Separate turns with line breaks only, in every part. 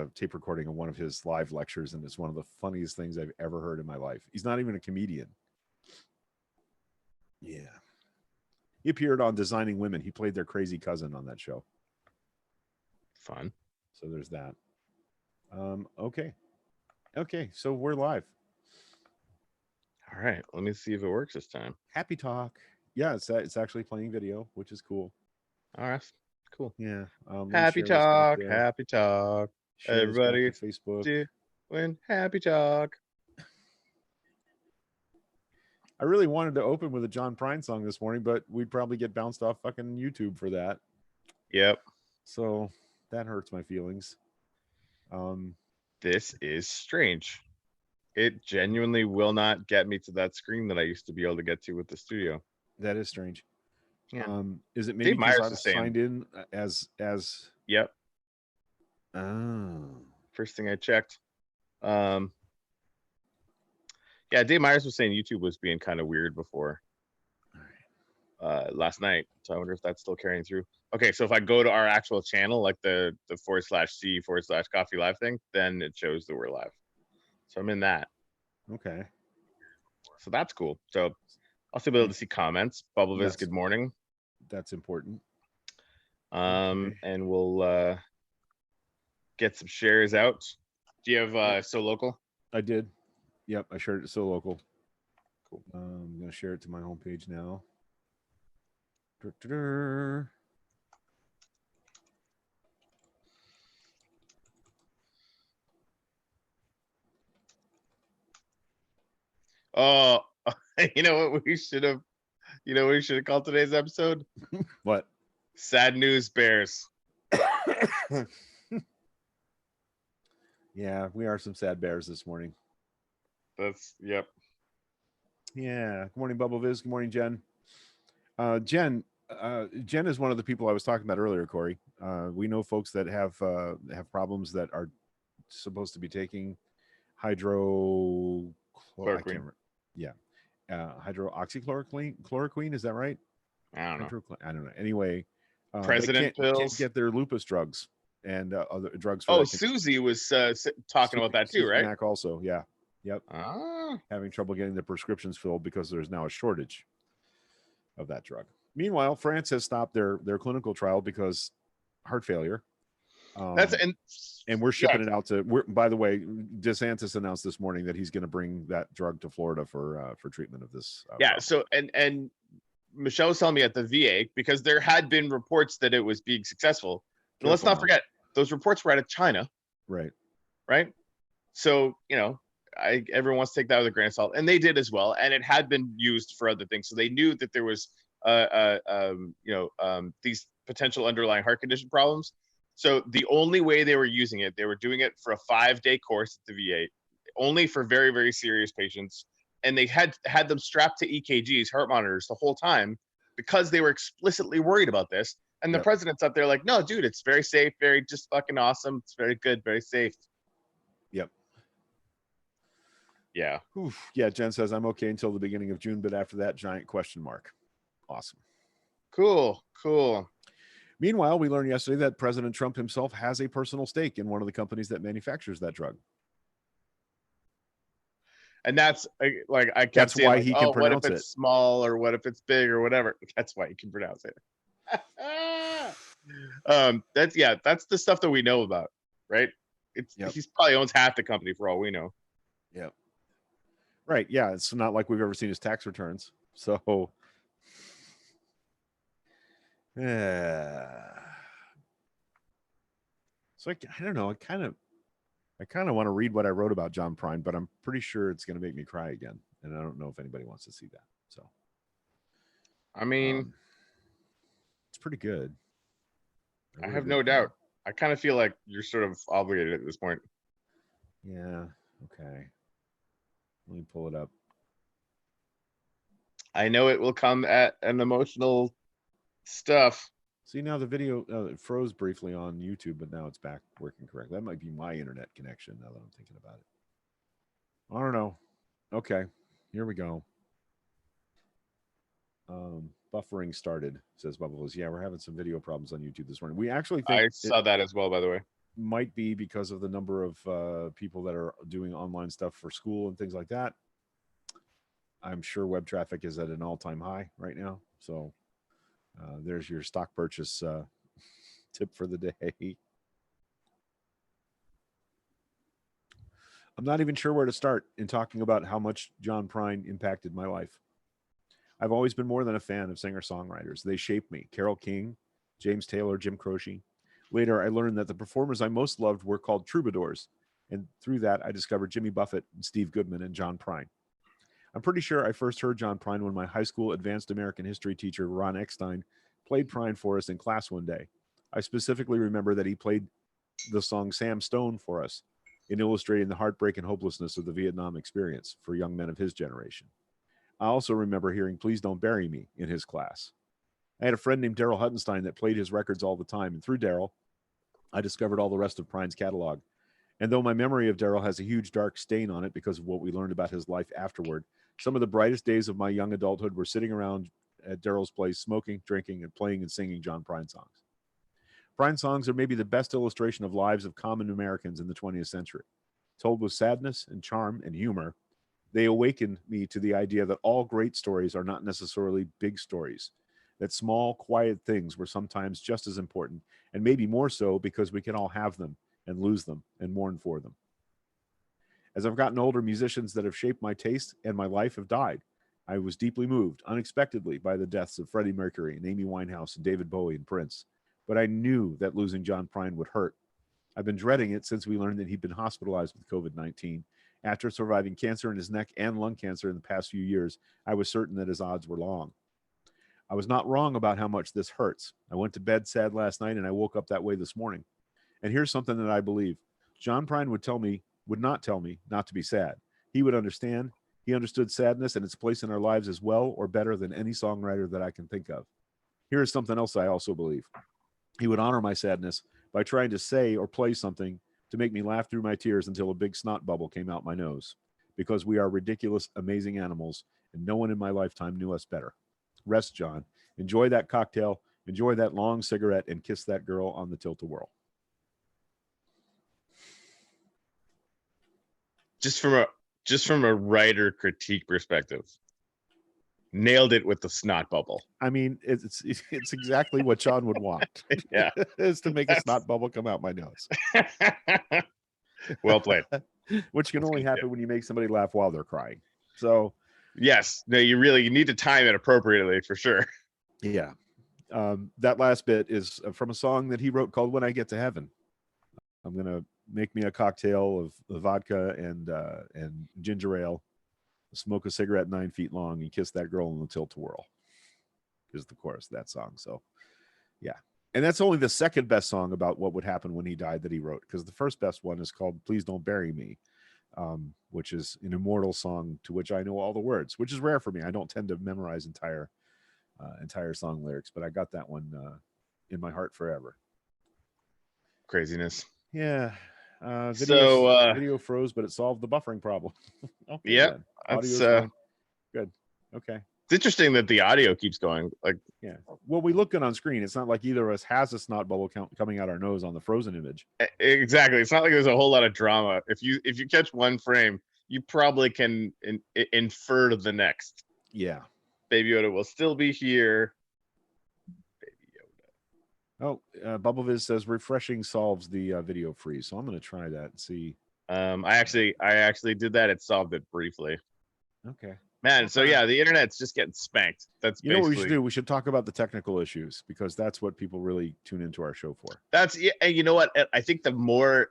a tape recording of one of his live lectures, and it's one of the funniest things I've ever heard in my life. He's not even a comedian. Yeah. He appeared on Designing Women. He played their crazy cousin on that show.
Fun.
So there's that. Okay. Okay, so we're live.
All right, let me see if it works this time.
Happy talk. Yeah, it's actually playing video, which is cool.
All right, cool.
Yeah.
Happy talk. Happy talk. Everybody,
Facebook.
Doing happy talk.
I really wanted to open with a John Prine song this morning, but we'd probably get bounced off fucking YouTube for that.
Yep.
So that hurts my feelings.
This is strange. It genuinely will not get me to that screen that I used to be able to get to with the studio.
That is strange.
Yeah.
Is it maybe because I'm signed in as?
Yep.
Oh.
First thing I checked. Yeah, Dave Myers was saying YouTube was being kind of weird before. Last night. So I wonder if that's still carrying through. Okay, so if I go to our actual channel, like the /C/coffee live thing, then it shows that we're live. So I'm in that.
Okay.
So that's cool. So I'll still be able to see comments. Bubbleviz, good morning.
That's important.
Okay. And we'll get some shares out. Do you have So Local?
I did. Yep, I shared it to So Local. Cool. I'm going to share it to my homepage now.
Oh, you know what we should have called today's episode?
What?
Sad News Bears.
Yeah, we are some sad bears this morning.
Yep.
Yeah. Good morning, Bubbleviz. Good morning, Jen. Jen is one of the people I was talking about earlier, Corey. We know folks that have problems that are supposed to be taking hydroxychloroquine. Yeah. Hydroxychloroquine. Is that right?
I don't know.
I don't know. Anyway,
President pills.
Can't get their lupus drugs and other drugs.
For Susie was talking about that too, right?
Mac also, yeah. Yep.
Ah.
Having trouble getting the prescriptions filled because there's now a shortage of that drug. Meanwhile, France has stopped their clinical trial because heart failure. And we're shipping it out to. By the way, DeSantis announced this morning that he's going to bring that drug to Florida for treatment of this.
Problem. So and Michelle was telling me at the VA, because there had been reports that it was being successful. And let's not forget, those reports were out of China.
Right.
So, everyone wants to take that with a grain of salt, and they did as well. And it had been used for other things. So they knew that there was, these potential underlying heart condition problems. So the only way they were using it, they were doing it for a 5-day course at the VA, only for very, very serious patients. And they had them strapped to EKGs, heart monitors, the whole time because they were explicitly worried about this. And the president's up there like, no, dude, it's very safe, very just fucking awesome. It's very good, very safe.
Yep.
Yeah.
Oof. Yeah, Jen says, I'm okay until the beginning of June, but after that, giant question mark. Awesome.
Cool.
Meanwhile, we learned yesterday that President Trump himself has a personal stake in one of the companies that manufactures that drug.
And that's like I kept
that's
saying,
why
like,
he can pronounce
what if it's small or what if it's big or whatever. That's why he can pronounce it. That's the stuff that we know about, right? He's probably owns half the company for all we know.
Yep. Right. Yeah. It's not like we've ever seen his tax returns. So I don't know. I kind of want to read what I wrote about John Prine, but I'm pretty sure it's going to make me cry again. And I don't know if anybody wants to see that. So,
I mean,
it's pretty good.
I have no doubt. I kind of feel like you're sort of obligated at this point.
Yeah. Okay. Let me pull it up.
I know it will come at an emotional stuff.
See, now the video it froze briefly on YouTube, but now it's back working correctly. That might be my internet connection now that I'm thinking about it. I don't know. Okay, here we go. Buffering started, says Bubbles. Yeah, we're having some video problems on YouTube this morning. We actually think
I saw that as well, by the way.
might be because of the number of people that are doing online stuff for school and things like that. I'm sure web traffic is at an all-time high right now. So there's your stock purchase tip for the day. I'm not even sure where to start in talking about how much John Prine impacted my life. I've always been more than a fan of singer-songwriters. They shaped me. Carole King, James Taylor, Jim Croce. Later, I learned that the performers I most loved were called troubadours. And through that, I discovered Jimmy Buffett, and Steve Goodman, and John Prine. I'm pretty sure I first heard John Prine when my high school advanced American history teacher, Ron Eckstein, played Prine for us in class one day. I specifically remember that he played the song Sam Stone for us in illustrating the heartbreak and hopelessness of the Vietnam experience for young men of his generation. I also remember hearing Please Don't Bury Me in his class. I had a friend named Daryl Huttenstein that played his records all the time, and through Daryl, I discovered all the rest of Prine's catalog. And though my memory of Daryl has a huge dark stain on it because of what we learned about his life afterward, some of the brightest days of my young adulthood were sitting around at Daryl's place, smoking, drinking, and playing and singing John Prine songs. Prine songs are maybe the best illustration of lives of common Americans in the 20th century. Told with sadness and charm and humor, they awakened me to the idea that all great stories are not necessarily big stories, that small, quiet things were sometimes just as important, and maybe more so because we can all have them and lose them and mourn for them. As I've gotten older, musicians that have shaped my taste and my life have died. I was deeply moved unexpectedly by the deaths of Freddie Mercury and Amy Winehouse and David Bowie and Prince, but I knew that losing John Prine would hurt. I've been dreading it since we learned that he'd been hospitalized with COVID-19. After surviving cancer in his neck and lung cancer in the past few years, I was certain that his odds were long. I was not wrong about how much this hurts. I went to bed sad last night and I woke up that way this morning. And here's something that I believe. John Prine would not tell me not to be sad. He would understand. He understood sadness and its place in our lives as well or better than any songwriter that I can think of. Here is something else I also believe. He would honor my sadness by trying to say or play something to make me laugh through my tears until a big snot bubble came out my nose. Because we are ridiculous, amazing animals, and no one in my lifetime knew us better. Rest, John. Enjoy that cocktail, enjoy that long cigarette, and kiss that girl on the tilt-a-whirl.
Just from a writer critique perspective, nailed it with the snot bubble.
I mean, it's exactly what John would want.
Yeah,
is to make a snot bubble come out my nose.
Well played.
Which can only happen when you make somebody laugh while they're crying. So,
yes, no, you need to time it appropriately for sure.
Yeah, that last bit is from a song that he wrote called "When I Get to Heaven." I'm gonna make me a cocktail of vodka and ginger ale, smoke a cigarette 9 feet long, and kiss that girl in the tilt-a-whirl. Is the chorus of that song. So, yeah. And that's only the second best song about what would happen when he died that he wrote, because the first best one is called Please Don't Bury Me, which is an immortal song to which I know all the words, which is rare for me. I don't tend to memorize entire song lyrics, but I got that one in my heart forever.
Craziness.
Yeah. Video froze, but it solved the buffering problem.
Okay, yeah. That's
good. Okay.
It's interesting that the audio keeps going. Like,
yeah. Well, we look good on screen. It's not like either of us has a snot bubble coming out our nose on the frozen image.
Exactly. It's not like there's a whole lot of drama. If you catch one frame, you probably can infer the next.
Yeah.
Baby Yoda will still be here. Baby
Yoda. Oh, BubbleViz says refreshing solves the video freeze. So I'm going to try that and see.
I actually did that. It solved it briefly.
Okay.
Man, so yeah, the internet's just getting spanked. That's
know what we should do. We should talk about the technical issues because that's what people really tune into our show for.
That's and you know what? I think the more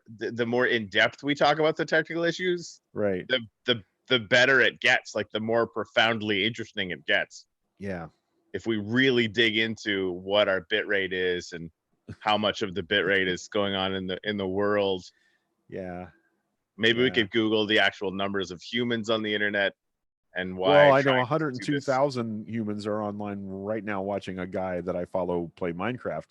in depth we talk about the technical issues,
right,
the better it gets. Like the more profoundly interesting it gets.
Yeah.
If we really dig into what our bit rate is and how much of the bit rate is going on in the world.
Yeah.
Maybe we could Google the actual numbers of humans on the internet. And why?
Well, I know 102,000 humans are online right now watching a guy that I follow play Minecraft.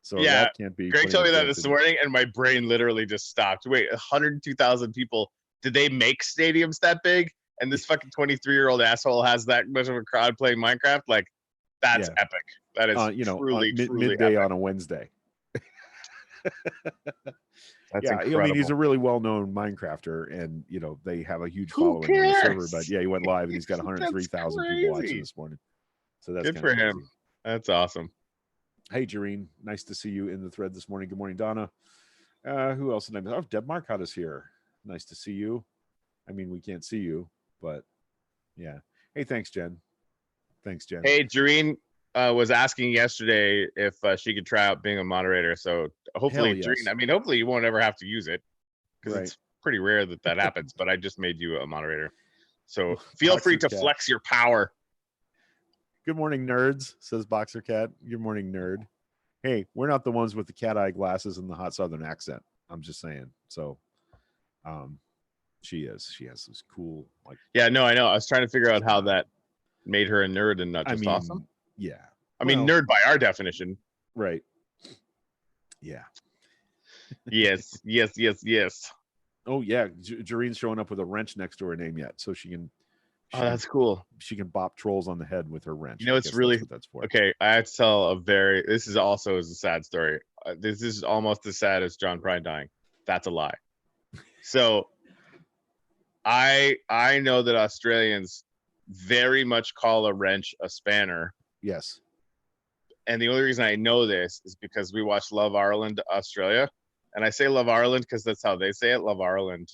So
yeah,
that can't be.
Greg told me that this morning, and my brain literally just stopped. Wait, 102,000 people? Did they make stadiums that big? And this fucking 23-year-old asshole has that much of a crowd playing Minecraft? Like, that's epic. That is truly
midday
epic.
on a Wednesday.
That's
I mean, he's
incredible.
a really well-known Minecrafter, and they have a huge
Who
following on the server.
cares?
But yeah, he went live, and he's got
That's
103,000 people watching
crazy.
this morning. So that's
Good
kind
for
of crazy.
him. That's awesome.
Hey, Jareen, nice to see you in the thread this morning. Good morning, Donna. Who else did I miss? Oh, Deb Marcotte is here. Nice to see you. I mean, we can't see you, but yeah. Hey, thanks, Jen. Thanks, Jen.
Hey, Jareen was asking yesterday if she could try out being a moderator. So hopefully,
yes.
Jareen, I mean, hopefully you won't ever have to use it, because
Right.
it's pretty rare that happens. But I just made you a moderator, so feel free to flex your power.
Good morning, nerds, says Boxer Cat. Good morning, nerd. Hey, we're not the ones with the cat eye glasses and the hot southern accent. I'm just saying. So she is. She has this cool, like,
yeah, no, I know. I was trying to figure out how that made her a nerd and not just awesome.
Yeah.
I mean, nerd by our definition.
Right. Yeah.
Yes.
Oh yeah, Jareen's showing up with a wrench next to her name yet, so she can.
Oh, that's cool.
She can bop trolls on the head with her wrench.
You know, it's really
that's for.
Okay. I have to tell this is also a sad story. This is almost as sad as John Prine dying. That's a lie. So, I know that Australians very much call a wrench a spanner.
Yes.
And the only reason I know this is because we watched Love Ireland Australia. And I say Love Ireland because that's how they say it. Love Ireland.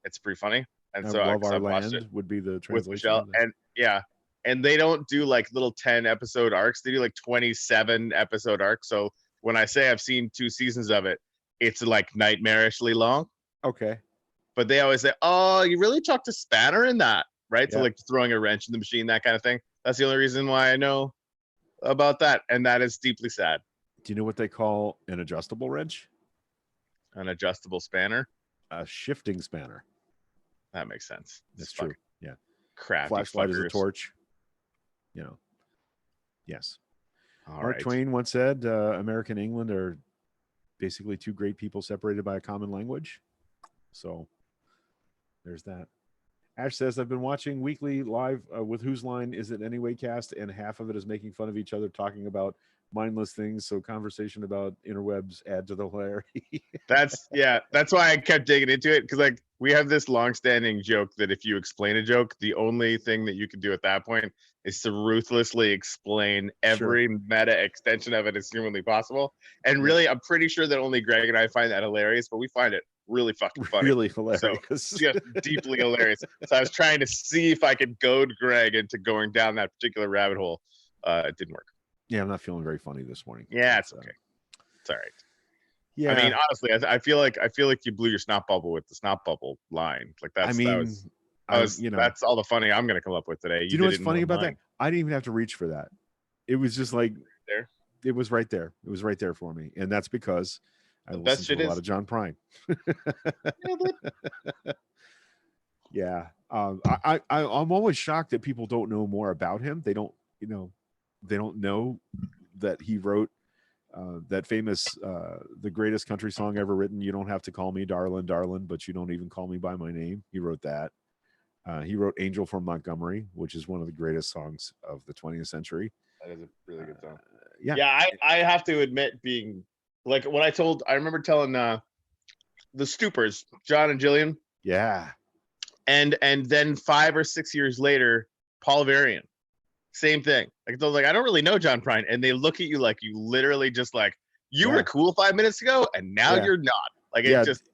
It's pretty funny. And so
Love Our Land would be the translation.
With Michelle. And yeah. And they don't do like little 10 episode arcs. They do like 27 episode arcs. So when I say I've seen 2 seasons of it, it's like nightmarishly long.
Okay.
But they always say, oh, you really chucked a spanner in that, right? Yeah. So like throwing a wrench in the machine, that kind of thing. That's the only reason why I know about that. And that is deeply sad.
Do you know what they call an adjustable wrench?
An adjustable spanner?
A shifting spanner.
That makes sense.
That's true. Yeah.
Crafty
flashlight
fuckers.
Is a torch. Yes.
All
Mark
right.
Twain once said, America and England are basically 2 great people separated by a common language. So there's that. Ash says, I've been watching weekly live with Whose Line Is It Anyway cast, and half of it is making fun of each other, talking about mindless things. So conversation about interwebs add to the hilarity.
That's why I kept digging into it, because like we have this long-standing joke that if you explain a joke, the only thing that you can do at that point is to ruthlessly explain every meta extension of it as humanly possible. And really, I'm pretty sure that only Greg and I find that hilarious, but we find it really fucking funny.
Really hilarious.
So, just deeply hilarious. So I was trying to see if I could goad Greg into going down that particular rabbit hole. It didn't work.
Yeah, I'm not feeling very funny this morning.
Yeah, it's okay. It's all right.
Yeah.
I mean, honestly, I feel like you blew your snot bubble with the snot bubble line. Like that's that's all the funny I'm gonna come up with today.
Do you know what's funny about that? I didn't even have to reach for that. It was just like
there.
It was right there. It was right there for me, and that's because I listened to a lot of John Prine. Yeah, I'm always shocked that people don't know more about him. They don't know that he wrote that famous the greatest country song ever written. You don't have to call me darling, darling, but you don't even call me by my name. He wrote that. He wrote Angel from Montgomery, which is one of the greatest songs of the 20th century.
That is a really good song.
Yeah.
I have to admit, being like when I remember telling the Stoopers, John and Jillian.
Yeah.
And then 5 or 6 years later, Paul Varian, same thing. Like they're like, I don't really know John Prine, and they look at you like you literally just like you were cool 5 minutes ago, and now you're not. Like it's just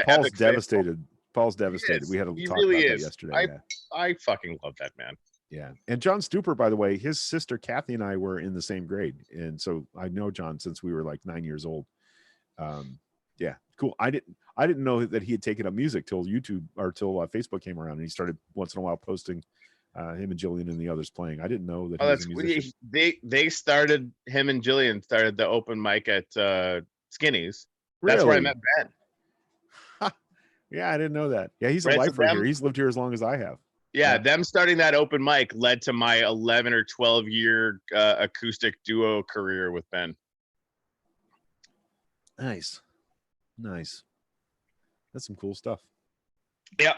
Paul's devastated. Paul's devastated. We had to talk about that yesterday.
I fucking love that man.
Yeah. And John Stupor, by the way, his sister Kathy and I were in the same grade, and so I know John since we were like 9 years old. Yeah, cool. I didn't know that he had taken up music till YouTube or till Facebook came around, and he started once in a while posting him and Jillian and the others playing. I didn't know that.
Oh, that's they started him and Jillian started the open mic at Skinny's. That's where I met Ben.
Yeah, I didn't know that. Yeah, he's a lifer here. He's lived here as long as I have.
Yeah, them starting that open mic led to my 11 or 12 year acoustic duo career with Ben.
Nice. That's some cool stuff.
Yeah,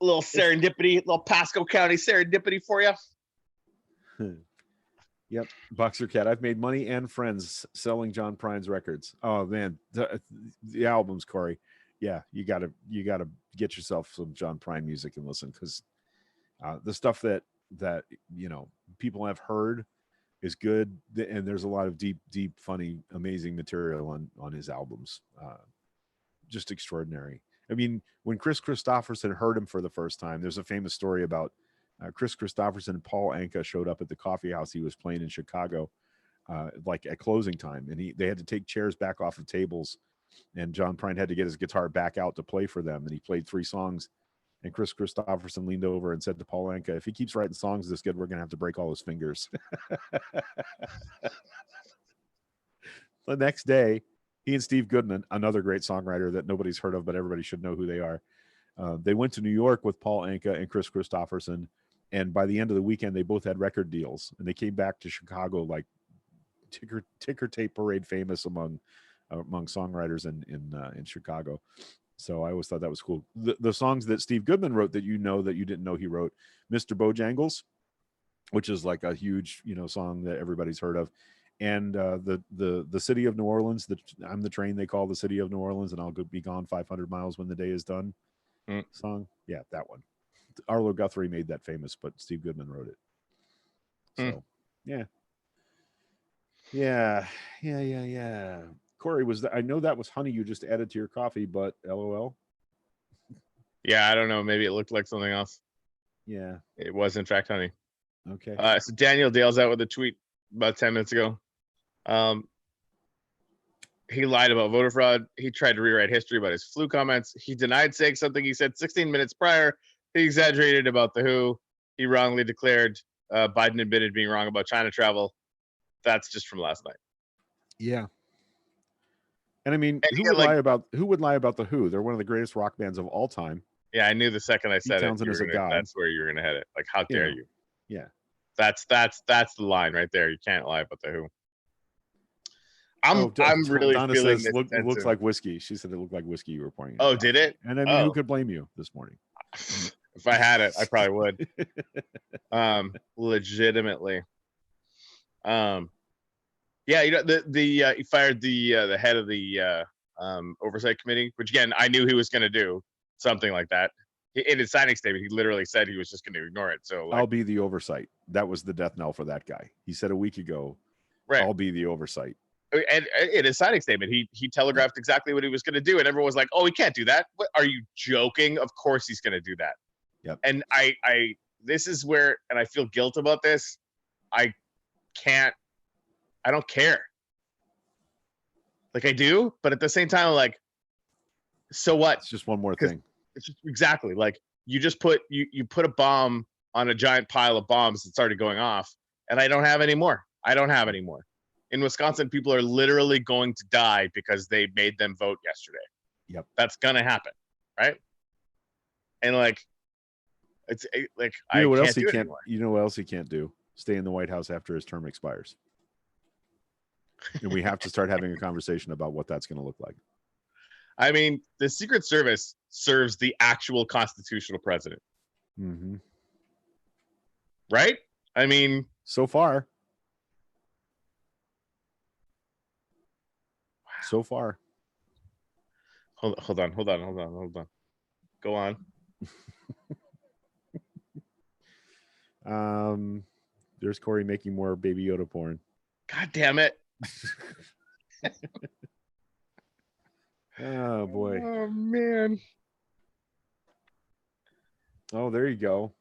a little serendipity, a little Pasco County serendipity for you.
Yep, Boxer Cat. I've made money and friends selling John Prine's records. Oh man, the albums, Corey. Yeah, you gotta get yourself some John Prine music and listen, because the stuff that people have heard is good, and there's a lot of deep, funny, amazing material on his albums. Just extraordinary. I mean, when Chris Christopherson heard him for the first time, there's a famous story about Chris Christopherson and Paul Anka showed up at the coffee house he was playing in Chicago, like at closing time, and they had to take chairs back off of tables, and John Prine had to get his guitar back out to play for them, and he played 3 songs. And Chris Christopherson leaned over and said to Paul Anka, "If he keeps writing songs this good, we're gonna have to break all his fingers." The next day, he and Steve Goodman, another great songwriter that nobody's heard of, but everybody should know who they are, they went to New York with Paul Anka and Chris Christopherson, and by the end of the weekend, they both had record deals, and they came back to Chicago like ticker tape parade famous among songwriters in Chicago. So I always thought that was cool. The songs that Steve Goodman wrote that you didn't know he wrote, "Mr. Bojangles," which is like a huge song that everybody's heard of, and the City of New Orleans. I'm the train they call the City of New Orleans, and I'll be gone 500 miles when the day is done. Song, yeah, that one. Arlo Guthrie made that famous, but Steve Goodman wrote it. So, yeah. Corey, I know that was honey you just added to your coffee, but LOL.
Yeah, I don't know. Maybe it looked like something else.
Yeah,
it was in fact honey.
Okay.
So Daniel Dale's out with a tweet about 10 minutes ago. He lied about voter fraud. He tried to rewrite history about his flu comments. He denied saying something he said 16 minutes prior. He exaggerated about the WHO. He wrongly declared Biden admitted being wrong about China travel. That's just from last night.
Yeah. And I mean, who would lie about the WHO? They're one of the greatest rock bands of all time.
Yeah, I knew the second I said
Townsend is a god.
That's where you're gonna head it. Like, how dare you?
Yeah.
That's the line right there. You can't lie about the WHO. I'm really
Donna
feeling
says, it looks like whiskey. She said it looked like whiskey you were pouring.
Oh, did it?
And I mean, who could blame you this morning?
If I had it, I probably would. Legitimately. Yeah, he fired the head of the oversight committee, which again I knew he was going to do something like that. In his signing statement, he literally said he was just going to ignore it. So
I'll be the oversight. That was the death knell for that guy. He said a week ago, right, I'll be the oversight.
And in his signing statement, he telegraphed exactly what he was going to do, and everyone was like, "Oh, he can't do that. What, are you joking? Of course he's going to do that."
Yep.
And I this is where, and I feel guilt about this. I don't care. Like, I do, but at the same time, I'm like, so what?
It's just one more thing.
It's just, exactly, like you just put you put a bomb on a giant pile of bombs that started going off, and I don't have any more. In Wisconsin, people are literally going to die because they made them vote yesterday.
Yep.
That's gonna happen, right? And like, it's like,
you know what else he can't. You know what else he can't do? Stay in the White House after his term expires. And we have to start having a conversation about what that's going to look like.
I mean, the Secret Service serves the actual constitutional president.
Mm-hmm.
Right? I mean,
so far. So far.
Hold on. Go
on. There's Corey making more Baby Yoda porn.
God damn it.
Oh boy.
Oh man.
Oh, there you go.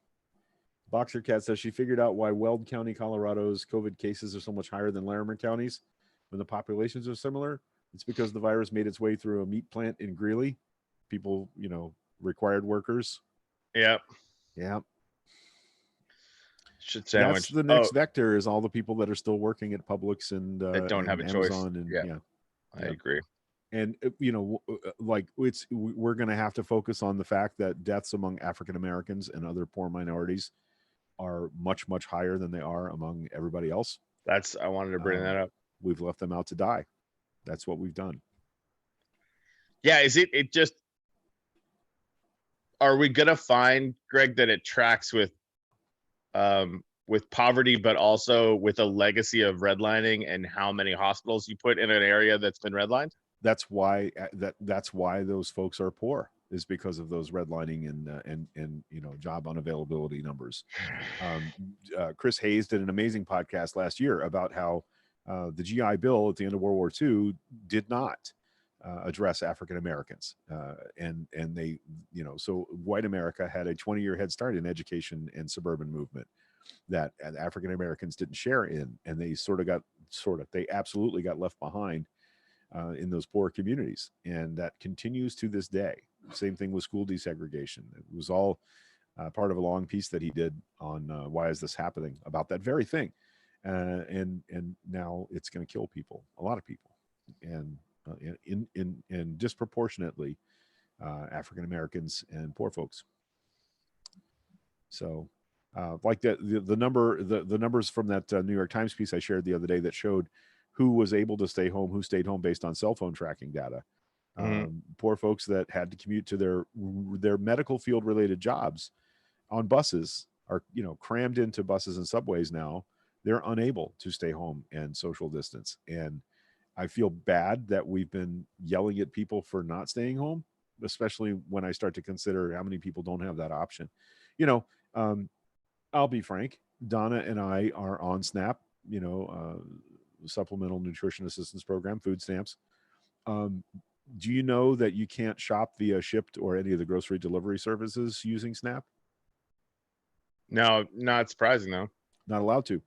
Boxer Cat says she figured out why Weld County, Colorado's COVID cases are so much higher than Larimer County's when the populations are similar. It's because the virus made its way through a meat plant in Greeley. People, required workers.
Yep.
That's the next vector, is all the people that are still working at Publix and
that don't have a
Amazon
choice.
And
I agree.
And we're going to have to focus on the fact that deaths among African Americans and other poor minorities are much, much higher than they are among everybody else.
I wanted to bring that up.
We've left them out to die. That's what we've done.
Yeah. Are we going to find, Greg, that it tracks with with poverty, but also with a legacy of redlining and how many hospitals you put in an area that's been redlined.
That's why that's why those folks are poor, is because of those redlining and job unavailability numbers. Chris Hayes did an amazing podcast last year about how the GI Bill at the end of World War II did not address African Americans, and they, so white America had a 20-year head start in education and suburban movement that African Americans didn't share in, and they they absolutely got left behind in those poor communities, and that continues to this day. Same thing with school desegregation. It was all part of a long piece that he did on why is this happening, about that very thing, and now it's going to kill people, a lot of people, and in disproportionately African Americans and poor folks. So, like the numbers from that New York Times piece I shared the other day that showed who was able to stay home, who stayed home based on cell phone tracking data. Poor folks that had to commute to their medical field related jobs on buses are, crammed into buses and subways now. They're unable to stay home and social distance. And I feel bad that we've been yelling at people for not staying home, especially when I start to consider how many people don't have that option. I'll be frank, Donna and I are on SNAP, Supplemental Nutrition Assistance Program, food stamps. Do you know that you can't shop via Shipt or any of the grocery delivery services using SNAP?
No, not surprising though.
Not allowed to.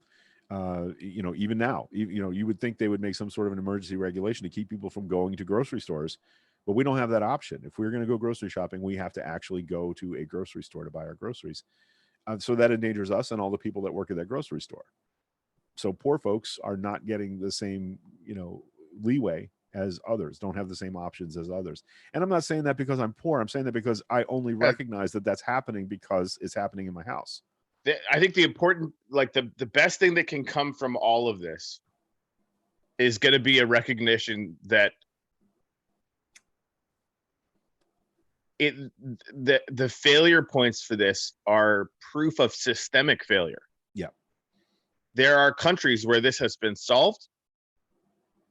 Even now, you would think they would make some sort of an emergency regulation to keep people from going to grocery stores, but we don't have that option. If we're going to go grocery shopping, we have to actually go to a grocery store to buy our groceries. So that endangers us and all the people that work at that grocery store. So poor folks are not getting the same, leeway as others, don't have the same options as others. And I'm not saying that because I'm poor. I'm saying that because I only recognize that that's happening because it's happening in my house.
I think the important, like the best thing that can come from all of this is going to be a recognition that the failure points for this are proof of systemic failure.
Yeah.
There are countries where this has been solved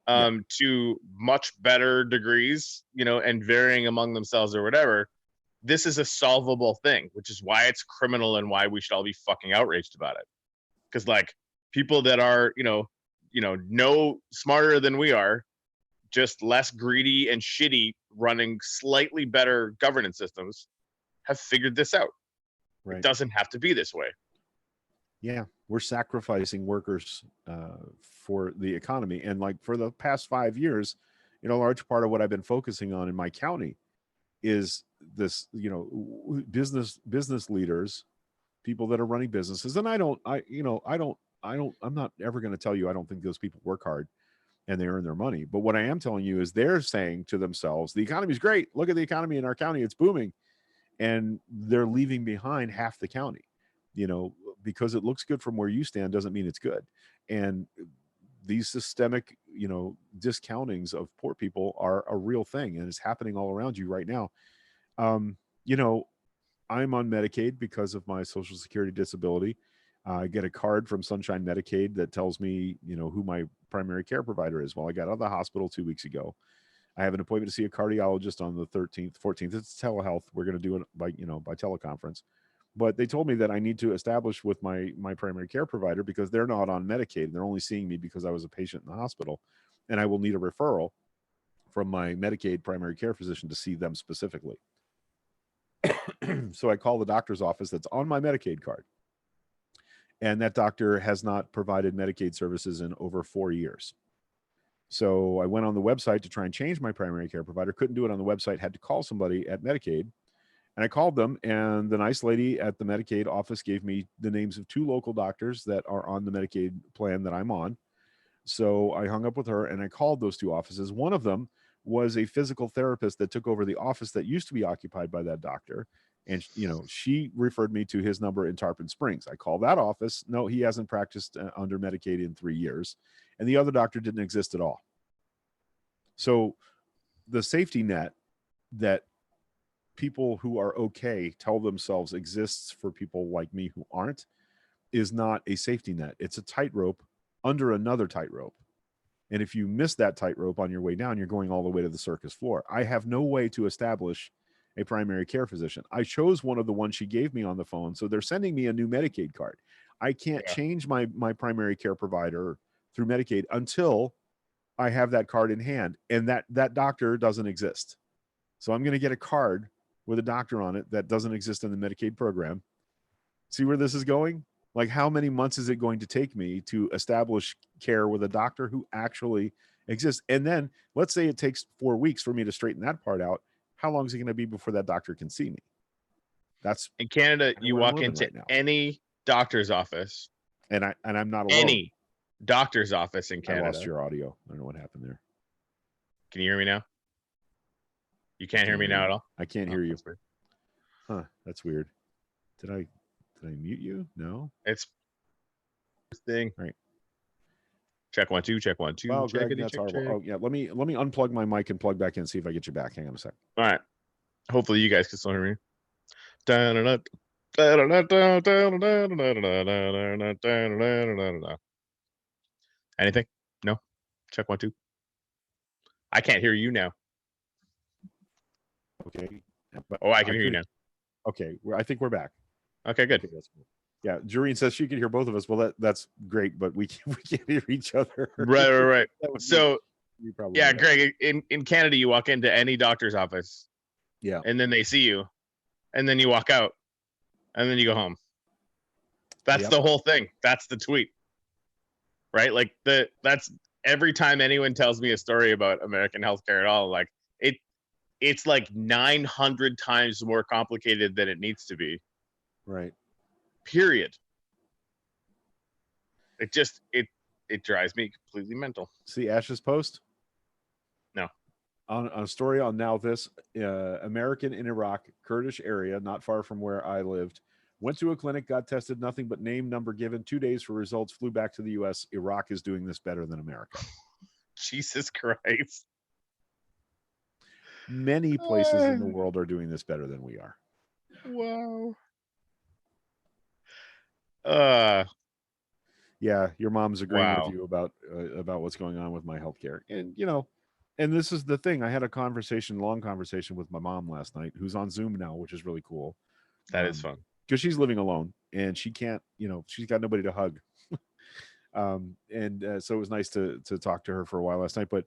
to much better degrees, and varying among themselves or whatever. This is a solvable thing, which is why it's criminal and why we should all be fucking outraged about it. Because like people that are, no smarter than we are, just less greedy and shitty, running slightly better governance systems, have figured this out. Right. It doesn't have to be this way.
Yeah, we're sacrificing workers for the economy. And like for the past 5 years, a large part of what I've been focusing on in my county is this, business leaders, people that are running businesses. And I'm not ever going to tell you I don't think those people work hard and they earn their money. But what I am telling you is they're saying to themselves, the economy is great. Look at the economy in our county. It's booming. And they're leaving behind half the county, because it looks good from where you stand doesn't mean it's good. And these systemic, discountings of poor people are a real thing, and it's happening all around you right now. I'm on Medicaid because of my Social Security disability. I get a card from Sunshine Medicaid that tells me, who my primary care provider is. Well, I got out of the hospital 2 weeks ago. I have an appointment to see a cardiologist on the 13th, 14th. It's telehealth. We're going to do it by teleconference. But they told me that I need to establish with my primary care provider, because they're not on Medicaid. They're only seeing me because I was a patient in the hospital, and I will need a referral from my Medicaid primary care physician to see them specifically. So I call the doctor's office that's on my Medicaid card, and that doctor has not provided Medicaid services in over 4 years. So I went on the website to try and change my primary care provider. Couldn't do it on the website. Had to call somebody at Medicaid. And I called them, and the nice lady at the Medicaid office gave me the names of 2 local doctors that are on the Medicaid plan that I'm on. So I hung up with her, and I called those 2 offices. One of them was a physical therapist that took over the office that used to be occupied by that doctor. And, she referred me to his number in Tarpon Springs. I called that office. No, he hasn't practiced under Medicaid in 3 years. And the other doctor didn't exist at all. So the safety net that people who are okay tell themselves exists for people like me who aren't, is not a safety net. It's a tightrope under another tightrope. And if you miss that tightrope on your way down, you're going all the way to the circus floor. I have no way to establish a primary care physician. I chose one of the ones she gave me on the phone. So they're sending me a new Medicaid card. I can't change my primary care provider through Medicaid until I have that card in hand. And that doctor doesn't exist. So I'm going to get a card with a doctor on it that doesn't exist in the Medicaid program. See where this is going? Like, how many months is it going to take me to establish care with a doctor who actually exists? And then let's say it takes 4 weeks for me to straighten that part out. How long is it going to be before that doctor can see me? That's
in Canada. You walk into any doctor's office,
and I'm not alone.
Any doctor's office in Canada.
I lost your audio. I don't know what happened there.
Can you hear me now? You can't hear me now at all?
I can't hear you. Huh, that's weird. Did I mute you? No.
It's thing.
All right.
Check 1 2, check 1 2.
Well, Greg, that's horrible. Oh yeah, let me unplug my mic and plug back in, see if I get you back. Hang on a sec.
All right. Hopefully you guys can still hear me. Anything? No? Check 1 2. I can't hear you now.
Okay.
Oh, I can hear you now.
Okay. I think we're back.
Okay, good.
Okay, that's cool. Yeah, Jareen says she can hear both of us. Well, that's great, but we can't hear each other.
Right. So, yeah, Greg, in Canada, you walk into any doctor's office.
Yeah.
And then they see you. And then you walk out. And then you go home. That's the whole thing. That's the tweet. Right? Like, that's every time anyone tells me a story about American healthcare at all, like, it's like 900 times more complicated than it needs to be.
Right.
Period. It just it drives me completely mental.
See Ash's post?
No.
On a story on Now This, American in Iraq, Kurdish area, not far from where I lived, went to a clinic, got tested, nothing but name, number given, 2 days for results, flew back to the U.S. Iraq is doing this better than America.
Jesus Christ.
Many places in the world are doing this better than we are.
Wow.
Yeah, your mom's agreeing with you about what's going on with my healthcare. And and this is the thing. I had a long conversation with my mom last night, who's on Zoom now, which is really cool.
That is fun.
Because she's living alone and she can't, she's got nobody to hug. So it was nice to talk to her for a while last night. But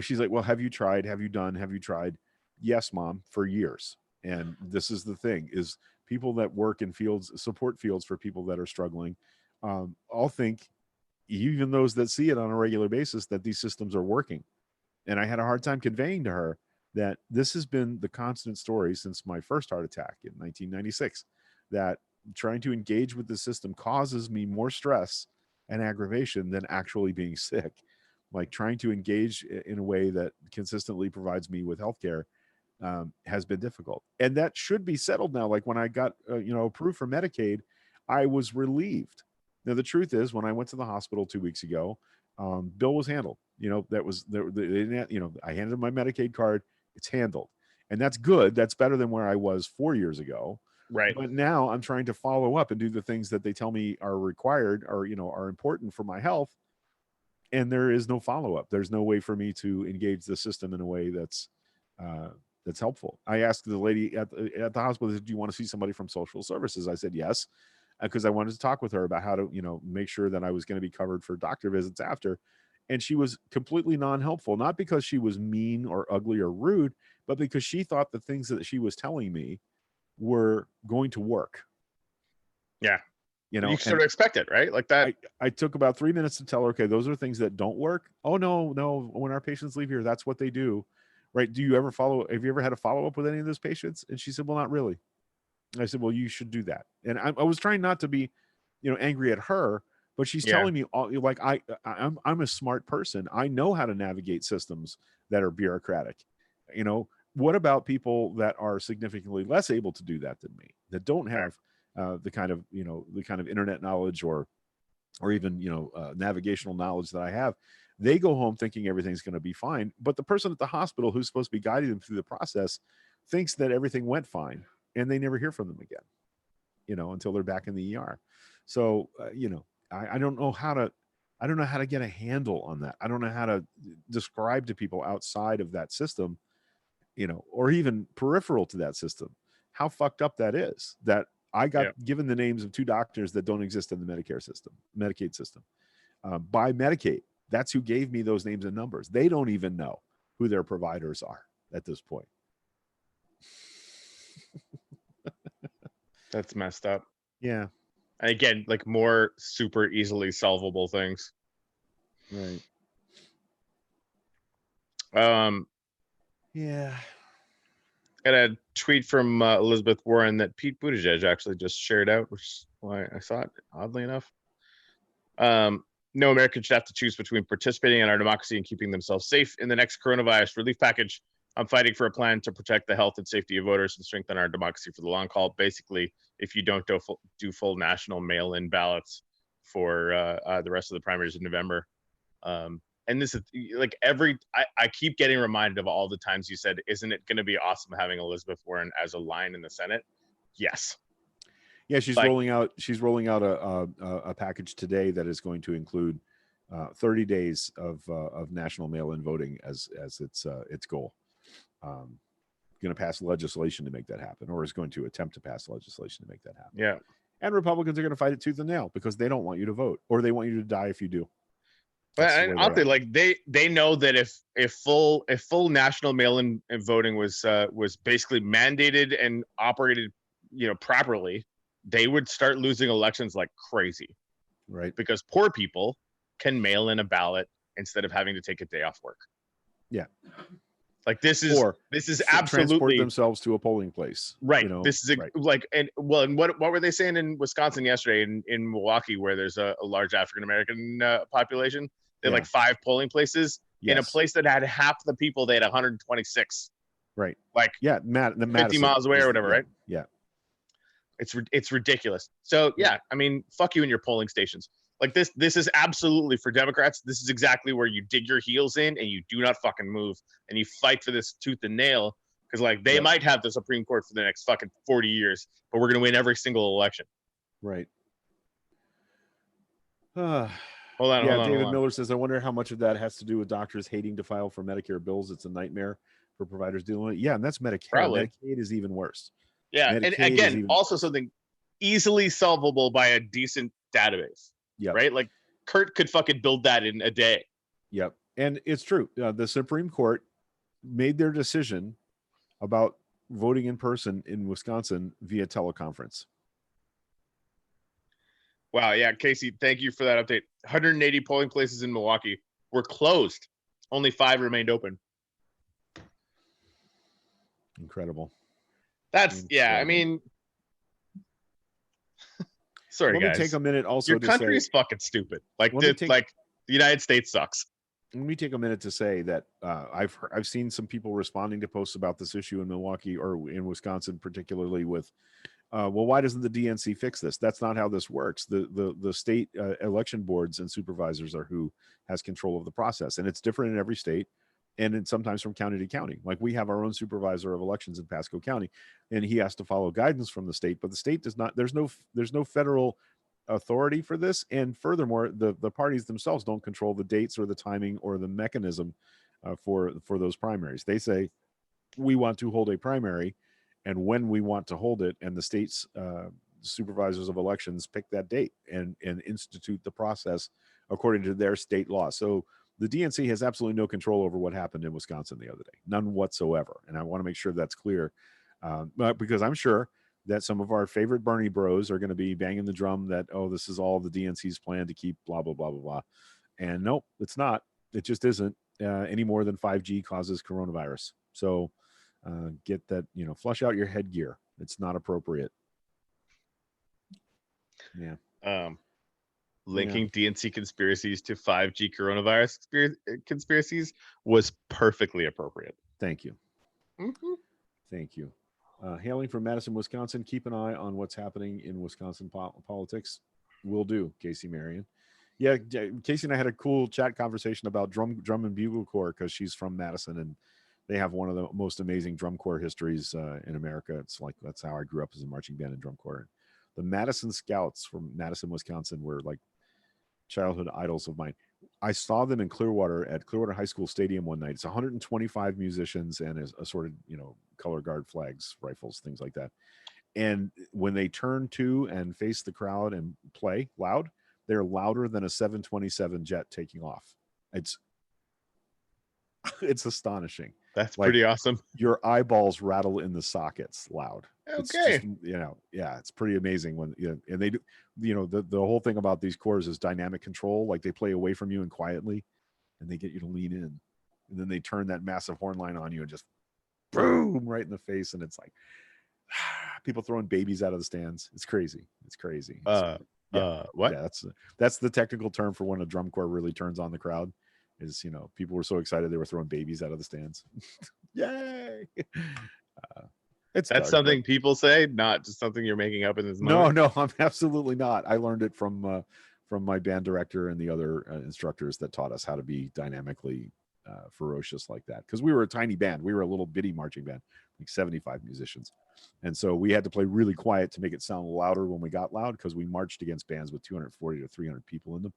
she's like, well, have you tried? Have you done? Have you tried? Yes, Mom, for years. And this is the thing, is people that work in support fields for people that are struggling, all think, even those that see it on a regular basis, that these systems are working. And I had a hard time conveying to her that this has been the constant story since my first heart attack in 1996, that trying to engage with the system causes me more stress and aggravation than actually being sick. Like, trying to engage in a way that consistently provides me with healthcare has been difficult. And that should be settled now. Like, when I got, approved for Medicaid, I was relieved. Now, the truth is, when I went to the hospital 2 weeks ago, bill was handled. That was, they didn't, I handed my Medicaid card. It's handled. And that's good. That's better than where I was 4 years ago.
Right.
But now I'm trying to follow up and do the things that they tell me are required or, are important for my health. And there is no follow-up. There's no way for me to engage the system in a way that's helpful. I asked the lady at the hospital, do you want to see somebody from social services? I said yes, because I wanted to talk with her about how to, make sure that I was going to be covered for doctor visits after. And she was completely non-helpful, not because she was mean or ugly or rude, but because she thought the things that she was telling me were going to work.
Yeah. You sort of expect it, right? Like that.
I took about 3 minutes to tell her, okay, those are things that don't work. Oh, no. When our patients leave here, that's what they do. Right. Have you ever had a follow-up with any of those patients? And she said, well, not really. And I said, well, you should do that. And I was trying not to be, angry at her, but she's telling me, like, I'm a smart person. I know how to navigate systems that are bureaucratic. What about people that are significantly less able to do that than me, that don't have the kind of internet knowledge or even, navigational knowledge that I have? They go home thinking everything's going to be fine. But the person at the hospital who's supposed to be guiding them through the process thinks that everything went fine, and they never hear from them again, until they're back in the ER. So, I don't know how to. I don't know how to get a handle on that. I don't know how to describe to people outside of that system, or even peripheral to that system, how fucked up that is. That I got given the names of two doctors that don't exist in the Medicaid system, by Medicaid. That's who gave me those names and numbers. They don't even know who their providers are at this point.
That's messed up.
Yeah.
And again, like more super easily solvable things.
Right.
Yeah. Got a tweet from Elizabeth Warren that Pete Buttigieg actually just shared out, which is why I saw it, oddly enough. No American should have to choose between participating in our democracy and keeping themselves safe. In the next coronavirus relief package, I'm fighting for a plan to protect the health and safety of voters and strengthen our democracy for the long haul. Basically, if you don't do full national mail-in ballots for the rest of the primaries in November. And this is like I keep getting reminded of all the times you said, isn't it going to be awesome having Elizabeth Warren as a line in the Senate? Yes.
Yeah, she's rolling out a package today that is going to include 30 days of national mail-in voting as its goal. Going to pass legislation to make that happen, or is going to attempt to pass legislation to make that happen.
Yeah.
And Republicans are going to fight it tooth and nail because they don't want you to vote, or they want you to die if you do.
But honestly, like they know that if full national mail-in voting was basically mandated and operated, properly, they would start losing elections like crazy.
Right.
Because poor people can mail in a ballot instead of having to take a day off work.
Yeah.
Like this is absolutely
transport themselves to a polling place.
Right. This is like, and what were they saying in Wisconsin yesterday in Milwaukee, where there's a large African-American population? They had like 5 polling places in a place that had half the people. They had 126.
Right.
Like,
the
50
Madison
miles away or whatever. Right.
Yeah.
It's ridiculous. So yeah, I mean, fuck you and your polling stations. Like this is absolutely for Democrats. This is exactly where you dig your heels in and you do not fucking move and you fight for this tooth and nail, because like they might have the Supreme Court for the next fucking 40 years, but we're gonna win every single election.
Right.
Hold on.
David Miller says, I wonder how much of that has to do with doctors hating to file for Medicare bills. It's a nightmare for providers dealing with it. Yeah, and that's Medicare.
Probably.
Medicaid is even worse.
Yeah, Medicaid, and again, also something easily solvable by a decent database.
Yeah.
Right? Like Kurt could fucking build that in a day.
Yep. And it's true. The Supreme Court made their decision about voting in person in Wisconsin via teleconference.
Wow. Yeah. Casey, thank you for that update. 180 polling places in Milwaukee were closed. Only 5 remained open.
Incredible.
That's I mean, sorry,
guys. Let me take a minute also
your country is fucking stupid. Like the United States sucks.
Let me take a minute to say that I've seen some people responding to posts about this issue in Milwaukee or in Wisconsin, particularly with, well, why doesn't the DNC fix this? That's not how this works. The state election boards and supervisors are who has control of the process, and it's different in every state. And it's sometimes from county to county. Like we have our own supervisor of elections in Pasco County, and he has to follow guidance from the state, but the state does not. There's no federal authority for this. And furthermore, the parties themselves don't control the dates or the timing or the mechanism for those primaries. They say, we want to hold a primary and when we want to hold it, and the state's supervisors of elections pick that date and institute the process according to their state law. So the DNC has absolutely no control over what happened in Wisconsin the other day, none whatsoever. And I want to make sure that's clear, because I'm sure that some of our favorite Bernie bros are going to be banging the drum that, oh, this is all the DNC's plan to keep blah, blah, blah, blah, blah. And nope, it's not. It just isn't any more than 5G causes coronavirus. So get that, flush out your headgear. It's not appropriate. Yeah.
Linking DNC conspiracies to 5G coronavirus conspiracies was perfectly appropriate.
Thank you.
Mm-hmm.
Thank you. Hailing from Madison, Wisconsin, keep an eye on what's happening in Wisconsin politics. Will do, Casey Marion. Yeah, Casey and I had a cool chat conversation about drum and bugle corps because she's from Madison and they have one of the most amazing drum corps histories in America. It's like that's how I grew up as a marching band and drum corps. The Madison Scouts from Madison, Wisconsin were like childhood idols of mine. I saw them in Clearwater at Clearwater High School Stadium one night. It's 125 musicians and assorted, color guard flags, rifles, things like that. And when they turn to and face the crowd and play loud, they're louder than a 727 jet taking off. It's astonishing.
That's pretty awesome.
Your eyeballs rattle in the sockets loud.
Okay.
It's just, it's pretty amazing when, and they do, the whole thing about these cores is dynamic control. Like they play away from you and quietly, and they get you to lean in, and then they turn that massive horn line on you and just boom right in the face. And it's like people throwing babies out of the stands. It's crazy.
What?
Yeah, that's the technical term for when a drum corps really turns on the crowd. Is people were so excited they were throwing babies out of the stands. Yay!
That's something people say, not just something you're making up in this moment.
No, I'm absolutely not. I learned it from my band director and the other instructors that taught us how to be dynamically ferocious like that. Because we were a tiny band, we were a little bitty marching band, like 75 musicians, and so we had to play really quiet to make it sound louder when we got loud. Because we marched against bands with 240 to 300 people in them.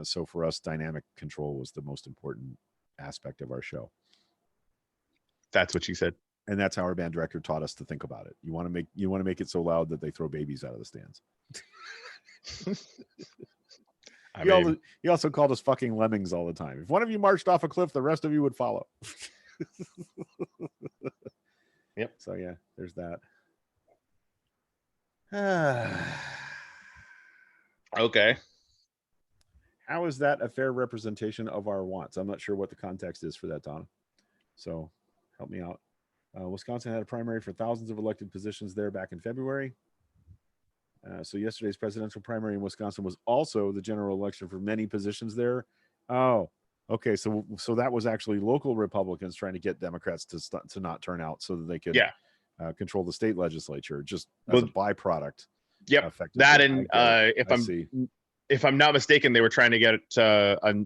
So for us, dynamic control was the most important aspect of our show.
That's what she said.
And that's how our band director taught us to think about it. You want to make it so loud that they throw babies out of the stands. He also called us fucking lemmings all the time. If one of you marched off a cliff, the rest of you would follow.
Yep.
So yeah, there's that.
Okay.
How is that a fair representation of our wants? I'm not sure what the context is for that, Donna. So help me out. Wisconsin had a primary for thousands of elected positions there back in February. So yesterday's presidential primary in Wisconsin was also the general election for many positions there. Oh, okay. So that was actually local Republicans trying to get Democrats to not turn out so that they could control the state legislature, just as a byproduct.
Yep. That and if I'm not mistaken, they were trying to get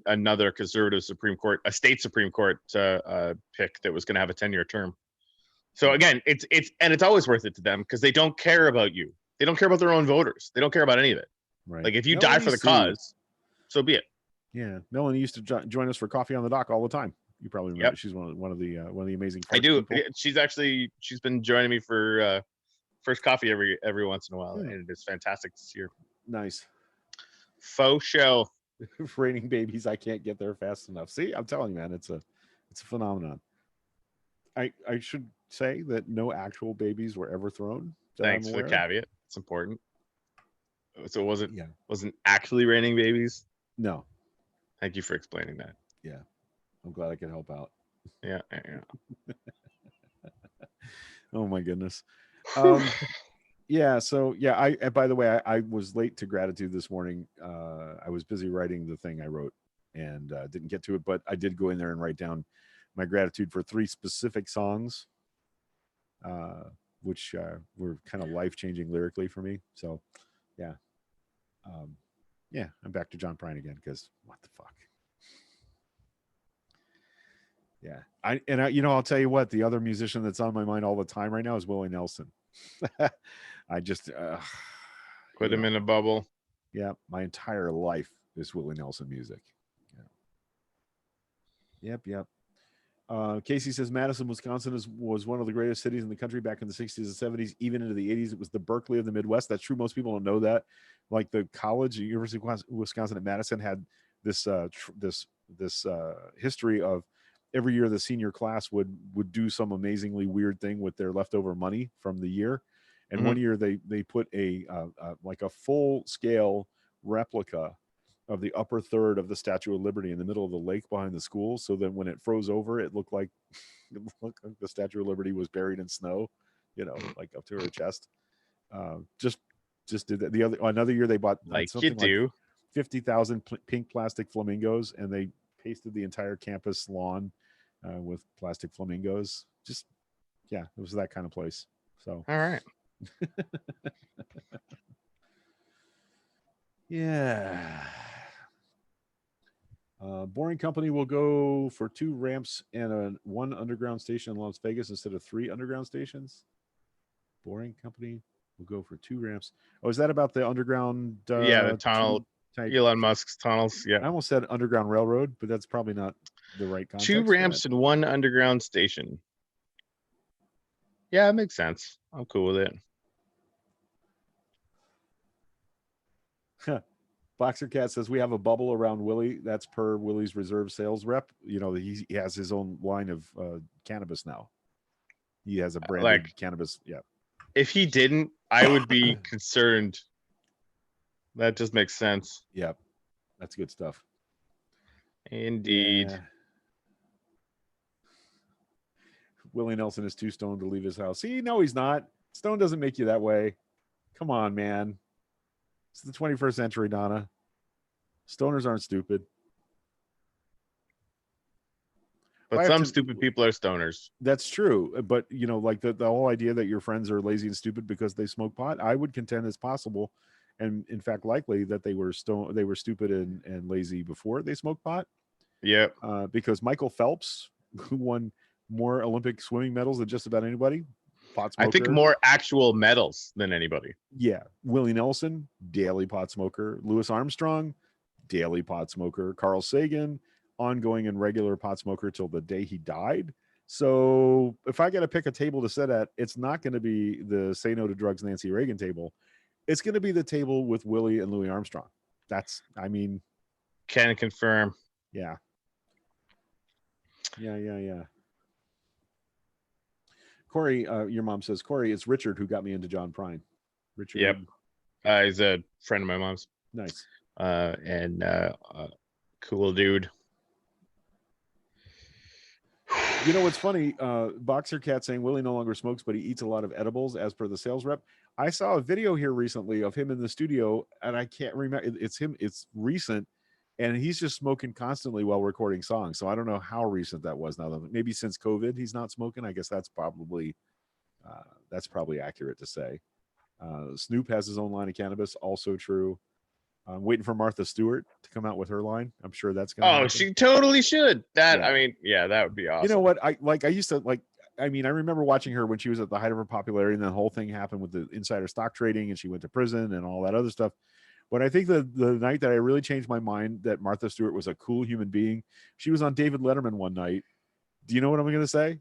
another conservative Supreme Court, a state Supreme Court pick that was going to have a 10-year term. So again, it's always worth it to them because they don't care about you. They don't care about their own voters. They don't care about any of it.
Right.
Like if you die for the cause, so be it.
Yeah, Melanie used to join us for coffee on the dock all the the You probably remember. Yep. She's one of the amazing.
I do. People. She's been joining me for first coffee every once in a while, and it is fantastic to see her.
Nice.
Faux show.
Raining babies. I can't get there fast enough. See, I'm telling you, man, it's a phenomenon. I should say that no actual babies were ever thrown.
Thanks for the caveat. It's important. So it wasn't actually raining babies.
No.
Thank you for explaining that.
Yeah, I'm glad I could help out.
Yeah.
Oh my goodness. Yeah. So yeah, I by the way, I was late to gratitude this morning. I was busy writing the thing I wrote and didn't get to it, but I did go in there and write down my gratitude for 3 specific songs, which were kind of life-changing lyrically for me. So yeah. I'm back to John Prine again because what the fuck. Yeah. I'll tell you what, the other musician that's on my mind all the time right now is Willie Nelson. I just
put him in a bubble.
Yeah, my entire life is Willie Nelson music. Yeah. Yep. Casey says Madison, Wisconsin was one of the greatest cities in the country back in the 60s and 70s, even into the 80s. It was the Berkeley of the Midwest. That's true. Most people don't know that. Like the college, University of Wisconsin at Madison had this history of every year the senior class would do some amazingly weird thing with their leftover money from the year. And one year they put a full scale replica of the upper third of the Statue of Liberty in the middle of the lake behind the school, so that when it froze over, it looked like the Statue of Liberty was buried in snow, like up to her chest. Just did that. Another year they bought
like
50,000 pink plastic flamingos, and they pasted the entire campus lawn with plastic flamingos. Just it was that kind of place. So
all right.
Yeah. Boring Company will go for 2 ramps and 1 underground station in Las Vegas instead of 3 underground stations. Boring Company. We'll go for 2 ramps. Oh, is that about the underground?
The tunnel. Elon Musk's tunnels. Yeah.
I almost said underground railroad, but that's probably not the right context.
2 ramps and 1 underground station. Yeah, it makes sense. I'm cool with
it. Boxer Cat says we have a bubble around Willie. That's per Willie's reserve sales rep. You know, he has his own line of cannabis now. He has a branded cannabis. Yeah.
If he didn't, I would be concerned. That just makes sense.
Yeah. That's good stuff.
Indeed.
Yeah. Willie Nelson is too stoned to leave his house. See, no, he's not. Stone doesn't make you that way. Come on, man. It's the 21st century, Donna. Stoners aren't stupid.
But some stupid people are stoners.
That's true. But, you know, like the whole idea that your friends are lazy and stupid because they smoke pot, I would contend it's possible, and in fact likely, that they were stupid and lazy before they smoked pot.
Yeah.
Because Michael Phelps, who won more Olympic swimming medals than just about anybody, pot smoker.
I think more actual medals than anybody.
Yeah. Willie Nelson, daily pot smoker. Louis Armstrong, daily pot smoker. Carl Sagan, ongoing and regular pot smoker till the day he died. So if I got to pick a table to sit at, it's not going to be the Say No to Drugs Nancy Reagan table. It's going to be the table with Willie and Louis Armstrong.
Can confirm.
Yeah. Corey, your mom says, Corey, it's Richard who got me into John Prine. Richard.
Yep. He's a friend of my mom's.
Nice.
And cool dude.
You know what's funny? Boxer Cat saying Willie no longer smokes, but he eats a lot of edibles as per the sales rep. I saw a video here recently of him in the studio, and I can't remember. It's him. It's recent, and he's just smoking constantly while recording songs. So I don't know how recent that was. Now, maybe since COVID, he's not smoking. I guess that's probably accurate to say. Snoop has his own line of cannabis. Also true. I'm waiting for Martha Stewart to come out with her line. I'm sure that's going to happen.
She totally should. That, yeah. That would be awesome.
You know what? I remember watching her when she was at the height of her popularity, and the whole thing happened with the insider stock trading, and she went to prison and all that other stuff. But I think the night that I really changed my mind that Martha Stewart was a cool human being, she was on David Letterman one night. Do you know what I'm going to say?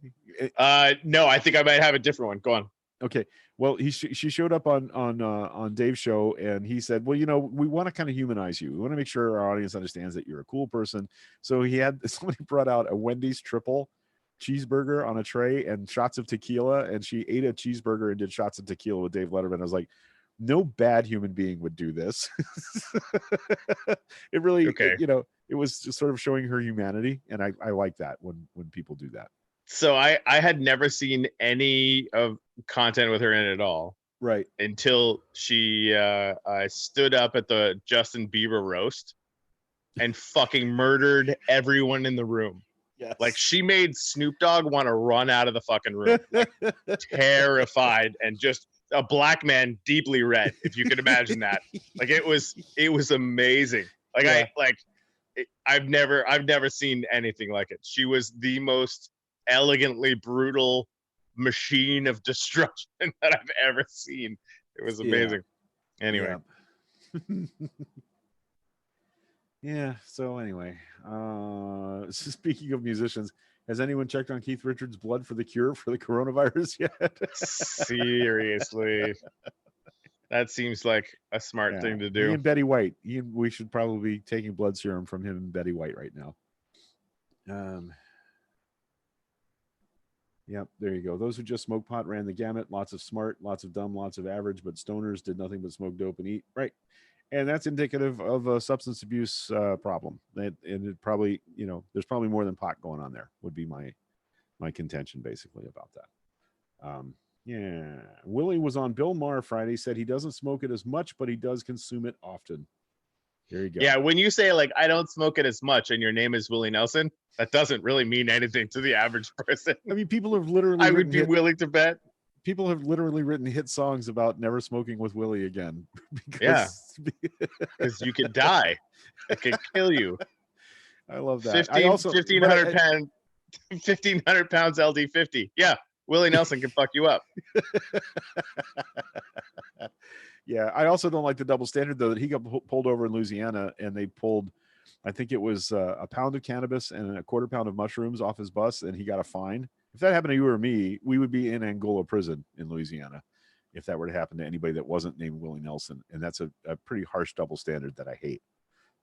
No, I think I might have a different one. Go on.
Okay. Well, she showed up on Dave's show, and he said, well, you know, we want to kind of humanize you. We want to make sure our audience understands that you're a cool person. So somebody brought out a Wendy's triple cheeseburger on a tray and shots of tequila, and she ate a cheeseburger and did shots of tequila with Dave Letterman. I was like, no bad human being would do this. It really, it was just sort of showing her humanity. And I like that when people do that.
So I had never seen any of content with her in it at all.
Right.
Until she stood up at the Justin Bieber roast and fucking murdered everyone in the room.
Yes.
Like, she made Snoop Dogg want to run out of the fucking room. Like, terrified, and just a black man deeply red, if you could imagine that. Like, it was amazing. Like, yeah. I've never seen anything like it. She was the most elegantly brutal machine of destruction that I've ever seen. It was amazing. Yeah. Anyway.
Yeah. So anyway, speaking of musicians, has anyone checked on Keith Richards' blood for the cure for the coronavirus yet?
Seriously. That seems like a smart thing to do.
He and Betty White. We should probably be taking blood serum from him and Betty White right now. Yep, there you go. Those who just smoke pot ran the gamut. Lots of smart, lots of dumb, lots of average, but stoners did nothing but smoke dope and eat. Right. And that's indicative of a substance abuse problem. And it probably, there's probably more than pot going on there, would be my contention basically about that. Yeah. Willie was on Bill Maher Friday, said he doesn't smoke it as much, but he does consume it often. There you go.
Yeah, when you say, like, I don't smoke it as much and your name is Willie Nelson, that doesn't really mean anything to the average person.
I mean, people have literally
I would be willing to bet.
People have literally written hit songs about never smoking with Willie again.
Because you could die. It could kill you.
I love that.
1,500 pounds LD50. Yeah, Willie Nelson can fuck you up.
Yeah, I also don't like the double standard though that he got pulled over in Louisiana and they pulled, I think it was a pound of cannabis and a quarter pound of mushrooms off his bus, and he got a fine. If that happened to you or me, we would be in Angola prison in Louisiana. If that were to happen to anybody that wasn't named Willie Nelson, and that's a pretty harsh double standard that I hate.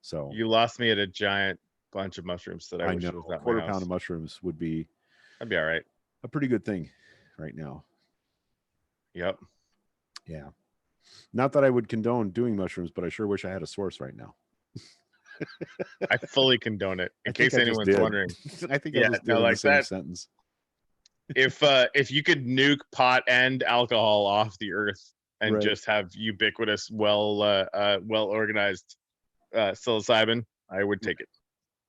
So
you lost me at a giant bunch of mushrooms that I wish
know
was at
quarter
my
pound
house.
of mushrooms would be
That'd be all right.
a pretty good thing right now.
Yep.
Yeah. Not that I would condone doing mushrooms, but I sure wish I had a source right now.
I fully condone it. In case anyone's wondering.
I think I just did in the same sentence.
If you could nuke pot and alcohol off the earth and just have ubiquitous, well organized psilocybin, I would take it.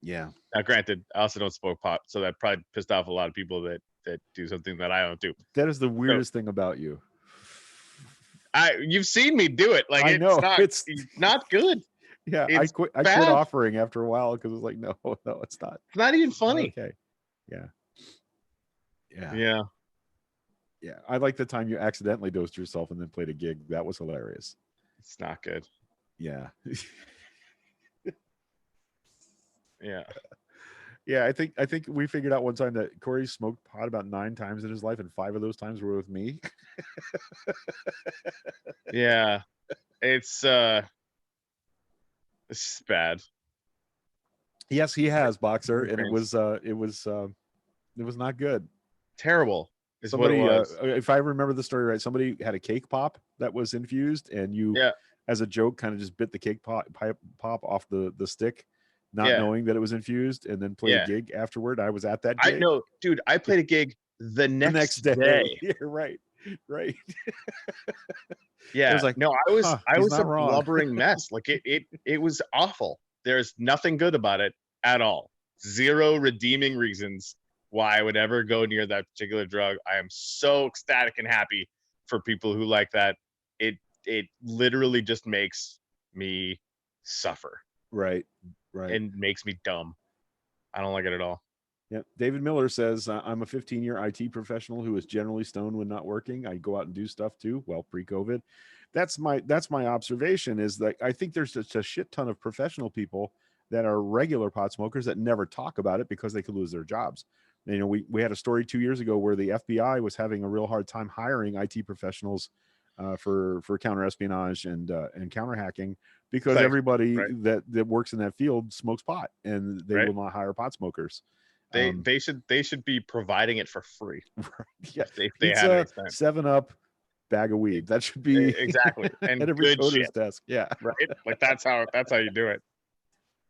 Yeah.
Now, granted, I also don't smoke pot, so that probably pissed off a lot of people that do something that I don't do.
That is the weirdest thing about you.
You've seen me do it. Like,
I know
it's not good.
Yeah, I quit offering after a while because it was like, no, it's not.
It's not even funny.
Okay. Yeah.
Yeah.
I like the time you accidentally dosed yourself and then played a gig. That was hilarious.
It's not good.
Yeah.
Yeah.
Yeah, I think we figured out one time that Corey smoked pot about 9 times in his life, and 5 of those times were with me.
Yeah. It's bad.
Yes, he has, Boxer, and it was not good.
Terrible is somebody, what it was.
If I remember the story right, somebody had a cake pop that was infused, and you, as a joke, kind of just bit the cake pop off the stick, not knowing that it was infused, and then played a gig afterward. I was at that gig.
I know, dude. I played a gig the next day.
Yeah, right.
Yeah. It was like, no, I was a blubbering mess. Like it was awful. There's nothing good about it at all. Zero redeeming reasons why I would ever go near that particular drug. I am so ecstatic and happy for people who like that. It literally just makes me suffer.
Right.
And makes me dumb. I don't like it at all.
Yeah. David Miller says, I'm a 15-year IT professional who is generally stoned when not working. I go out and do stuff too. Well, pre-COVID. That's my observation, is that I think there's just a shit ton of professional people that are regular pot smokers that never talk about it because they could lose their jobs. You know, we had a story 2 years ago where the FBI was having a real hard time hiring IT professionals for counter espionage and counter hacking, because everybody that works in that field smokes pot, and they will not hire pot smokers.
They should be providing it for free.
Yeah, if they have 7-Up, bag of weed. That should be
exactly, and
at every
good
coder's
shit.
desk. Yeah,
right. Like that's how you do it.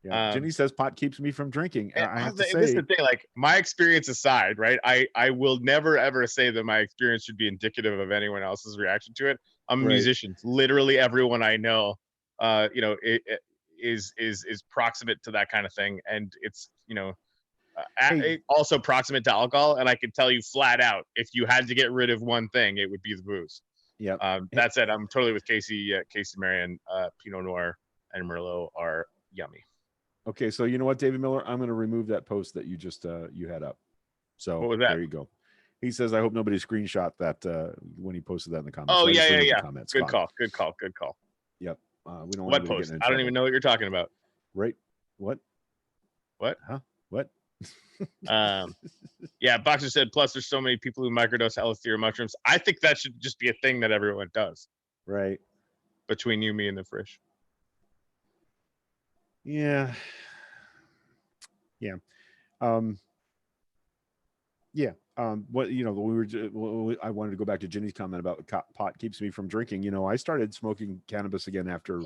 Yeah. Jenny says pot keeps me from drinking. I have to say,
this is the thing. Like, my experience aside, right? I will never ever say that my experience should be indicative of anyone else's reaction to it. I'm a musician. Literally everyone I know, is proximate to that kind of thing, and it's also proximate to alcohol. And I can tell you flat out, if you had to get rid of one thing, it would be the booze.
Yeah.
That said, I'm totally with Casey Marion. Pinot Noir and Merlot are yummy.
Okay, so you know what, David Miller, I'm going to remove that post that you just you had up. So
what was that?
There you go. He says, I hope nobody screenshot that when he posted that in the comments.
Oh,
so
yeah.
Comments.
Good call.
Yep. We don't
what post? I don't even know what you're talking about.
Right. What? Huh? What?
Yeah, Boxer said, plus there's so many people who microdose LSD or mushrooms. I think that should just be a thing that everyone does.
Right.
Between you, me, and the Frisch.
Yeah. What I wanted to go back to Jenny's comment about pot keeps me from drinking. You know, I started smoking cannabis again after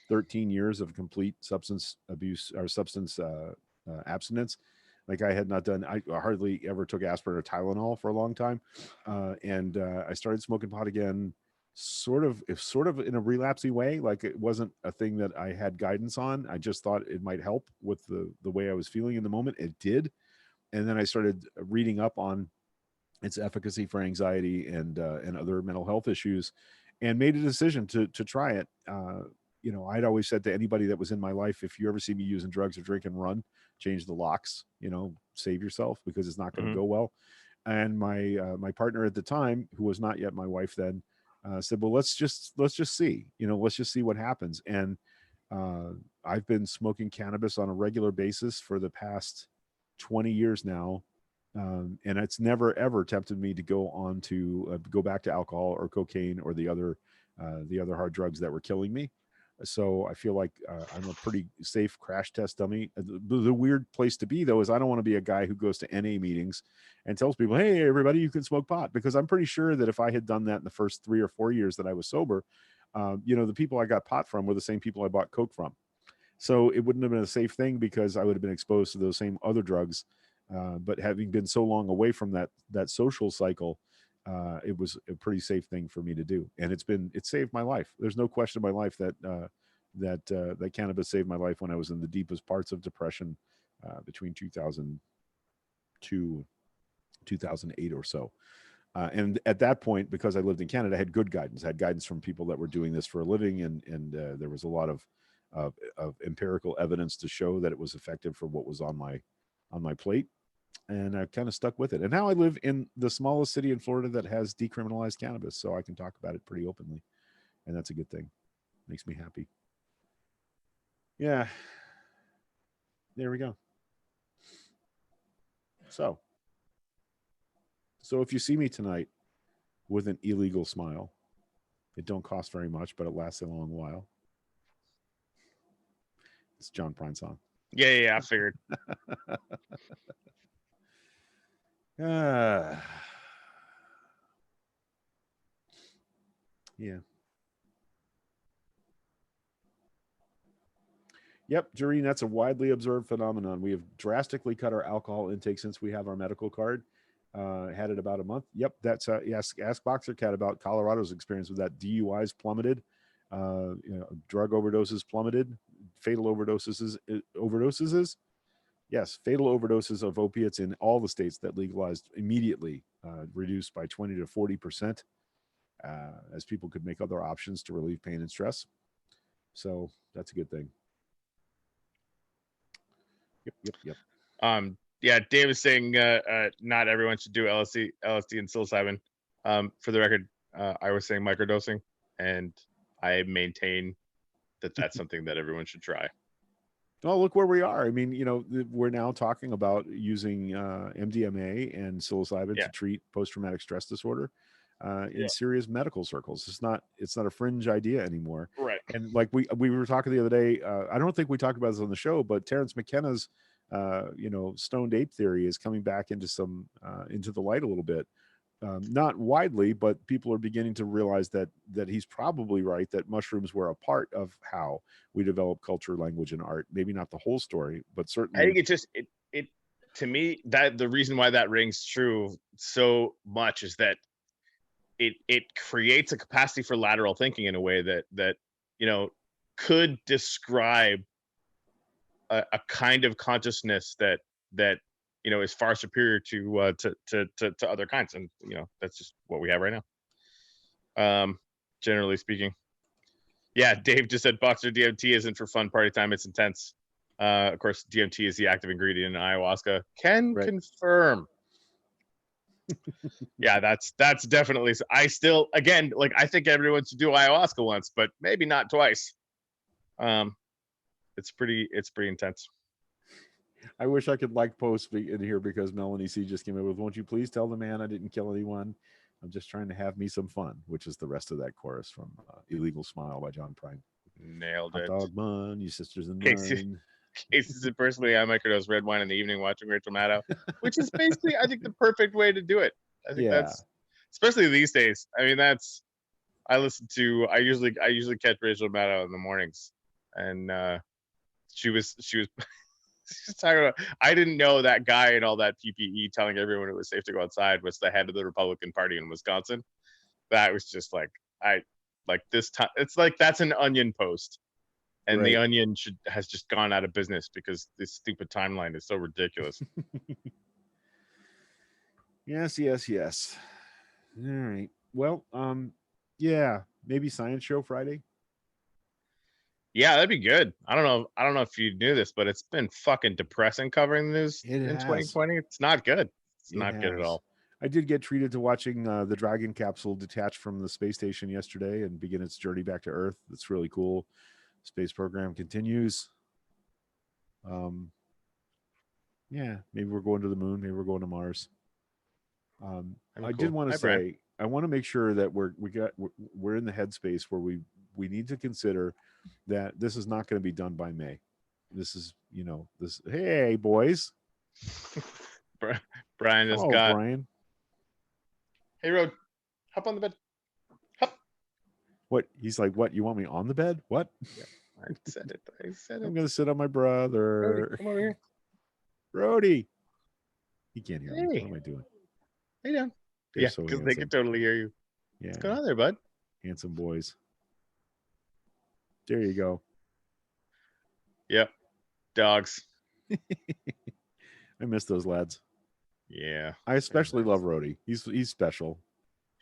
13 years of complete substance abuse or substance abstinence. Like, I had not done, I hardly ever took aspirin or Tylenol for a long time, and I started smoking pot again, sort of in a relapsey way. Like, it wasn't a thing that I had guidance on. I just thought it might help with the way I was feeling in the moment. It did. And then I started reading up on its efficacy for anxiety and other mental health issues, and made a decision to try it. I'd always said to anybody that was in my life, if you ever see me using drugs or drink and run, change the locks, save yourself, because it's not going to go well. And my partner at the time, who was not yet my wife then, said, well, let's just see, let's just see what happens. And I've been smoking cannabis on a regular basis for the past 20 years now. And it's never ever tempted me to go back to alcohol or cocaine or the other hard drugs that were killing me. So I feel like I'm a pretty safe crash test dummy. The weird place to be, though, is I don't want to be a guy who goes to NA meetings and tells people, hey, everybody, you can smoke pot. Because I'm pretty sure that if I had done that in the first 3 or 4 years that I was sober, the people I got pot from were the same people I bought coke from. So it wouldn't have been a safe thing because I would have been exposed to those same other drugs. But having been so long away from that social cycle, it was a pretty safe thing for me to do, and it saved my life. There's no question in my life that cannabis saved my life when I was in the deepest parts of depression between 2002, 2008 or so. And at that point, because I lived in Canada, I had good guidance. I had guidance from people that were doing this for a living, and there was a lot of empirical evidence to show that it was effective for what was on my plate. And I kind of stuck with it. And now I live in the smallest city in Florida that has decriminalized cannabis, so I can talk about it pretty openly, and that's a good thing. Makes me happy. Yeah. There we go. So if you see me tonight with an illegal smile, it don't cost very much, but it lasts a long while. It's John Prine song.
Yeah, I figured.
Yeah. Yep, Jareen, that's a widely observed phenomenon. We have drastically cut our alcohol intake since we have our medical card. Had it about a month. Yep, that's ask Boxer Cat about Colorado's experience with that. DUIs plummeted, drug overdoses plummeted, fatal overdoses. Yes, fatal overdoses of opiates in all the states that legalized immediately reduced by 20 to 40%, as people could make other options to relieve pain and stress. So that's a good thing. Yep.
Yeah, Dave is saying not everyone should do LSD and psilocybin. For the record, I was saying microdosing, and I maintain that that's something that everyone should try.
Well, look where we are. I mean, we're now talking about using MDMA and psilocybin to treat post-traumatic stress disorder in serious medical circles. It's not a fringe idea anymore.
Right.
And like we were talking the other day, I don't think we talked about this on the show, but Terence McKenna's stoned ape theory is coming back into the light a little bit. Not widely, but people are beginning to realize that he's probably right, that mushrooms were a part of how we develop culture, language, and art. Maybe not the whole story, but certainly.
I think it to me, that the reason why that rings true so much is that it creates a capacity for lateral thinking in a way that could describe a kind of consciousness that is far superior to other kinds, and that's just what we have right now. Generally speaking, yeah. Dave just said Boxer DMT isn't for fun party time; it's intense. Of course, DMT is the active ingredient in ayahuasca. Can confirm. Yeah, that's definitely. I still, again, like, I think everyone should do ayahuasca once, but maybe not twice. It's pretty intense.
I wish I could post in here because Melanie C just came in with, won't you please tell the man I didn't kill anyone? I'm just trying to have me some fun, which is the rest of that chorus from Illegal Smile by John Prine.
Nailed
it. Dog bun, you sisters in mine.
Cases and personally, I microdose red wine in the evening watching Rachel Maddow, which is basically, I think, the perfect way to do it. I think that's, especially these days. I mean, I usually catch Rachel Maddow in the mornings, and she was talking about, I didn't know that guy and all that PPE telling everyone it was safe to go outside was the head of the Republican Party in Wisconsin. That was just like, this time, it's like, that's an Onion post, and the Onion has just gone out of business because this stupid timeline is so ridiculous.
Yes. All right. Well, yeah, maybe science show Friday.
Yeah, that'd be good. I don't know if you knew this, but it's been fucking depressing covering the news in 2020. It's not good. It's not good at all.
I did get treated to watching the Dragon capsule detach from the space station yesterday and begin its journey back to Earth. That's really cool. Space program continues. Yeah, maybe we're going to the moon. Maybe we're going to Mars. I did want to say,
Brian.
I want to make sure that we're in the headspace where we need to consider that this is not going to be done by May. This is, this. Hey, boys.
Brian has
Hello,
got.
Brian.
Hey, Rod, hop on the bed. Hop.
What? He's like, what? You want me on the bed? What?
Yeah, I said it.
I'm going to sit on my brother.
Brody, come over here.
Brody. He can't hear me.
Hey.
What am I doing?
Hey, down.
They're
Yeah,
so
because they can totally hear you.
Yeah.
What's going on there, bud?
Handsome boys. There you go.
Yep. Dogs.
I miss those lads.
Yeah.
I especially love Rhodey. He's special.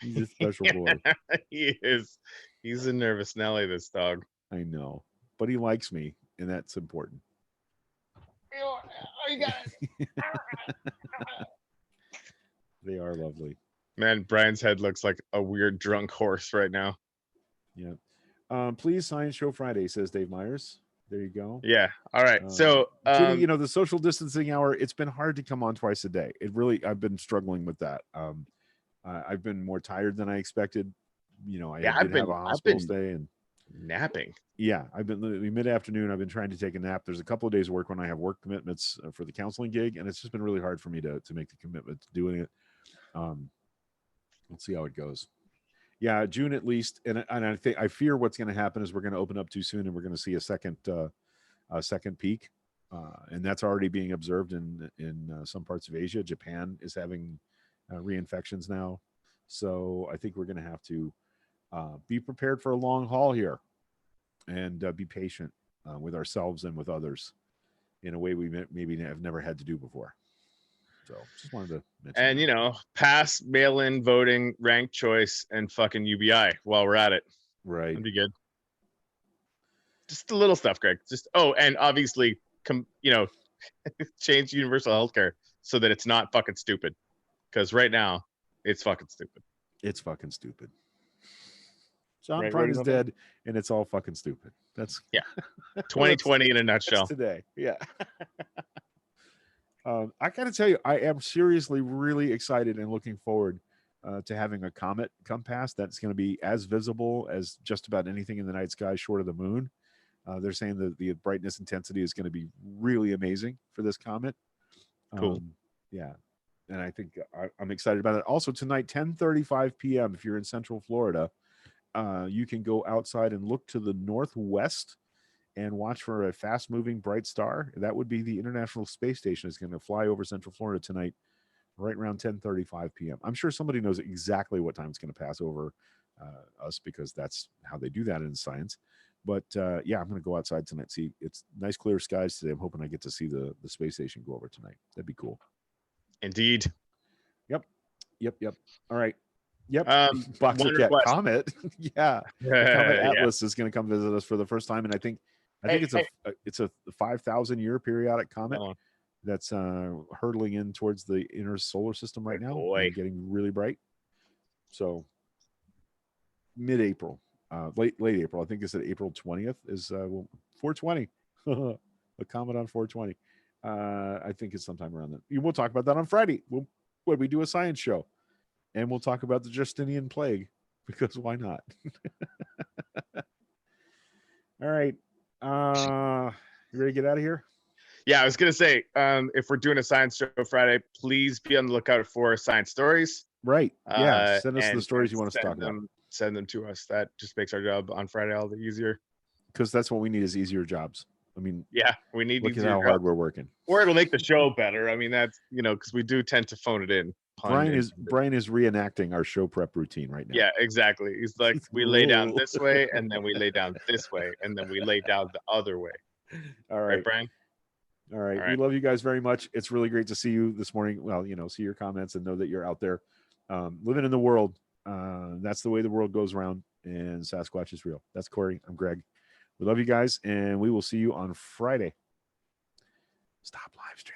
He's a special boy.
He is. He's a nervous Nelly, this dog.
I know. But he likes me, and that's important.
Oh, you got it.
They are lovely.
Man, Brian's head looks like a weird drunk horse right now.
Yeah. Please sign Show Friday, says Dave Myers. There you go.
Yeah. All right. So,
Kitty, the social distancing hour, it's been hard to come on twice a day. I've been struggling with that. I've been more tired than I expected. I did have a hospital stay and
napping.
Yeah. I've been mid-afternoon. I've been trying to take a nap. There's a couple of days of work when I have work commitments for the counseling gig. And it's just been really hard for me to make the commitment to doing it. Let's see how it goes. Yeah, June at least, and I fear what's going to happen is we're going to open up too soon, and we're going to see a second peak, and that's already being observed in some parts of Asia. Japan is having reinfections now, so I think we're going to have to be prepared for a long haul here, and be patient with ourselves and with others in a way we maybe have never had to do before. So just wanted to mention.
And pass mail-in voting, ranked choice, and fucking UBI while we're at it.
Right.
That'd be good. Just the little stuff, Greg. And obviously change universal healthcare so that it's not fucking stupid. Because right now, it's fucking stupid.
It's fucking stupid. John Prine is dead, and it's all fucking stupid. That's
2020 in a nutshell.
Today. Yeah. I got to tell you, I am seriously really excited and looking forward to having a comet come past that's going to be as visible as just about anything in the night sky short of the moon. They're saying that the brightness intensity is going to be really amazing for this comet.
Cool.
Yeah. And I think I'm excited about it. Also tonight, 10:35 p.m., if you're in Central Florida, you can go outside and look to the northwest and watch for a fast-moving bright star. That would be the International Space Station is going to fly over Central Florida tonight, right around 10:35 p.m. I'm sure somebody knows exactly what time it's going to pass over us because that's how they do that in science. But yeah, I'm going to go outside tonight. See, it's nice clear skies today. I'm hoping I get to see the space station go over tonight. That'd be cool.
Indeed.
Yep. All right. Yep. Boxer Cat Comet. Yeah. The Comet Atlas is going to come visit us for the first time, and I think it's a 5,000 year periodic comet that's hurtling in towards the inner solar system right now and getting really bright. So mid-April, late April. I think it's April 20th is 420. A comet on 420. I think it's sometime around then. We'll talk about that on Friday. We do a science show, and we'll talk about the Justinian plague because why not? All right. You ready to get out of here?
Yeah, I was gonna say, if we're doing a science show Friday, please be on the lookout for science stories.
Right. Yeah. Send us the stories you want us to talk about.
Send them to us. That just makes our job on Friday all the easier.
Because that's what we need is easier jobs. I mean,
yeah, we need
look at how hard we're working.
Or it'll make the show better. I mean, that's because we do tend to phone it in.
Brian is reenacting our show prep routine right now.
Yeah, exactly. He's like, we lay down this way, and then we lay down this way, and then we lay down the other way.
All right,
Brian.
All right. We love you guys very much. It's really great to see you this morning. Well, see your comments and know that you're out there living in the world. That's the way the world goes around, and Sasquatch is real. That's Corey. I'm Greg. We love you guys, and we will see you on Friday. Stop live stream.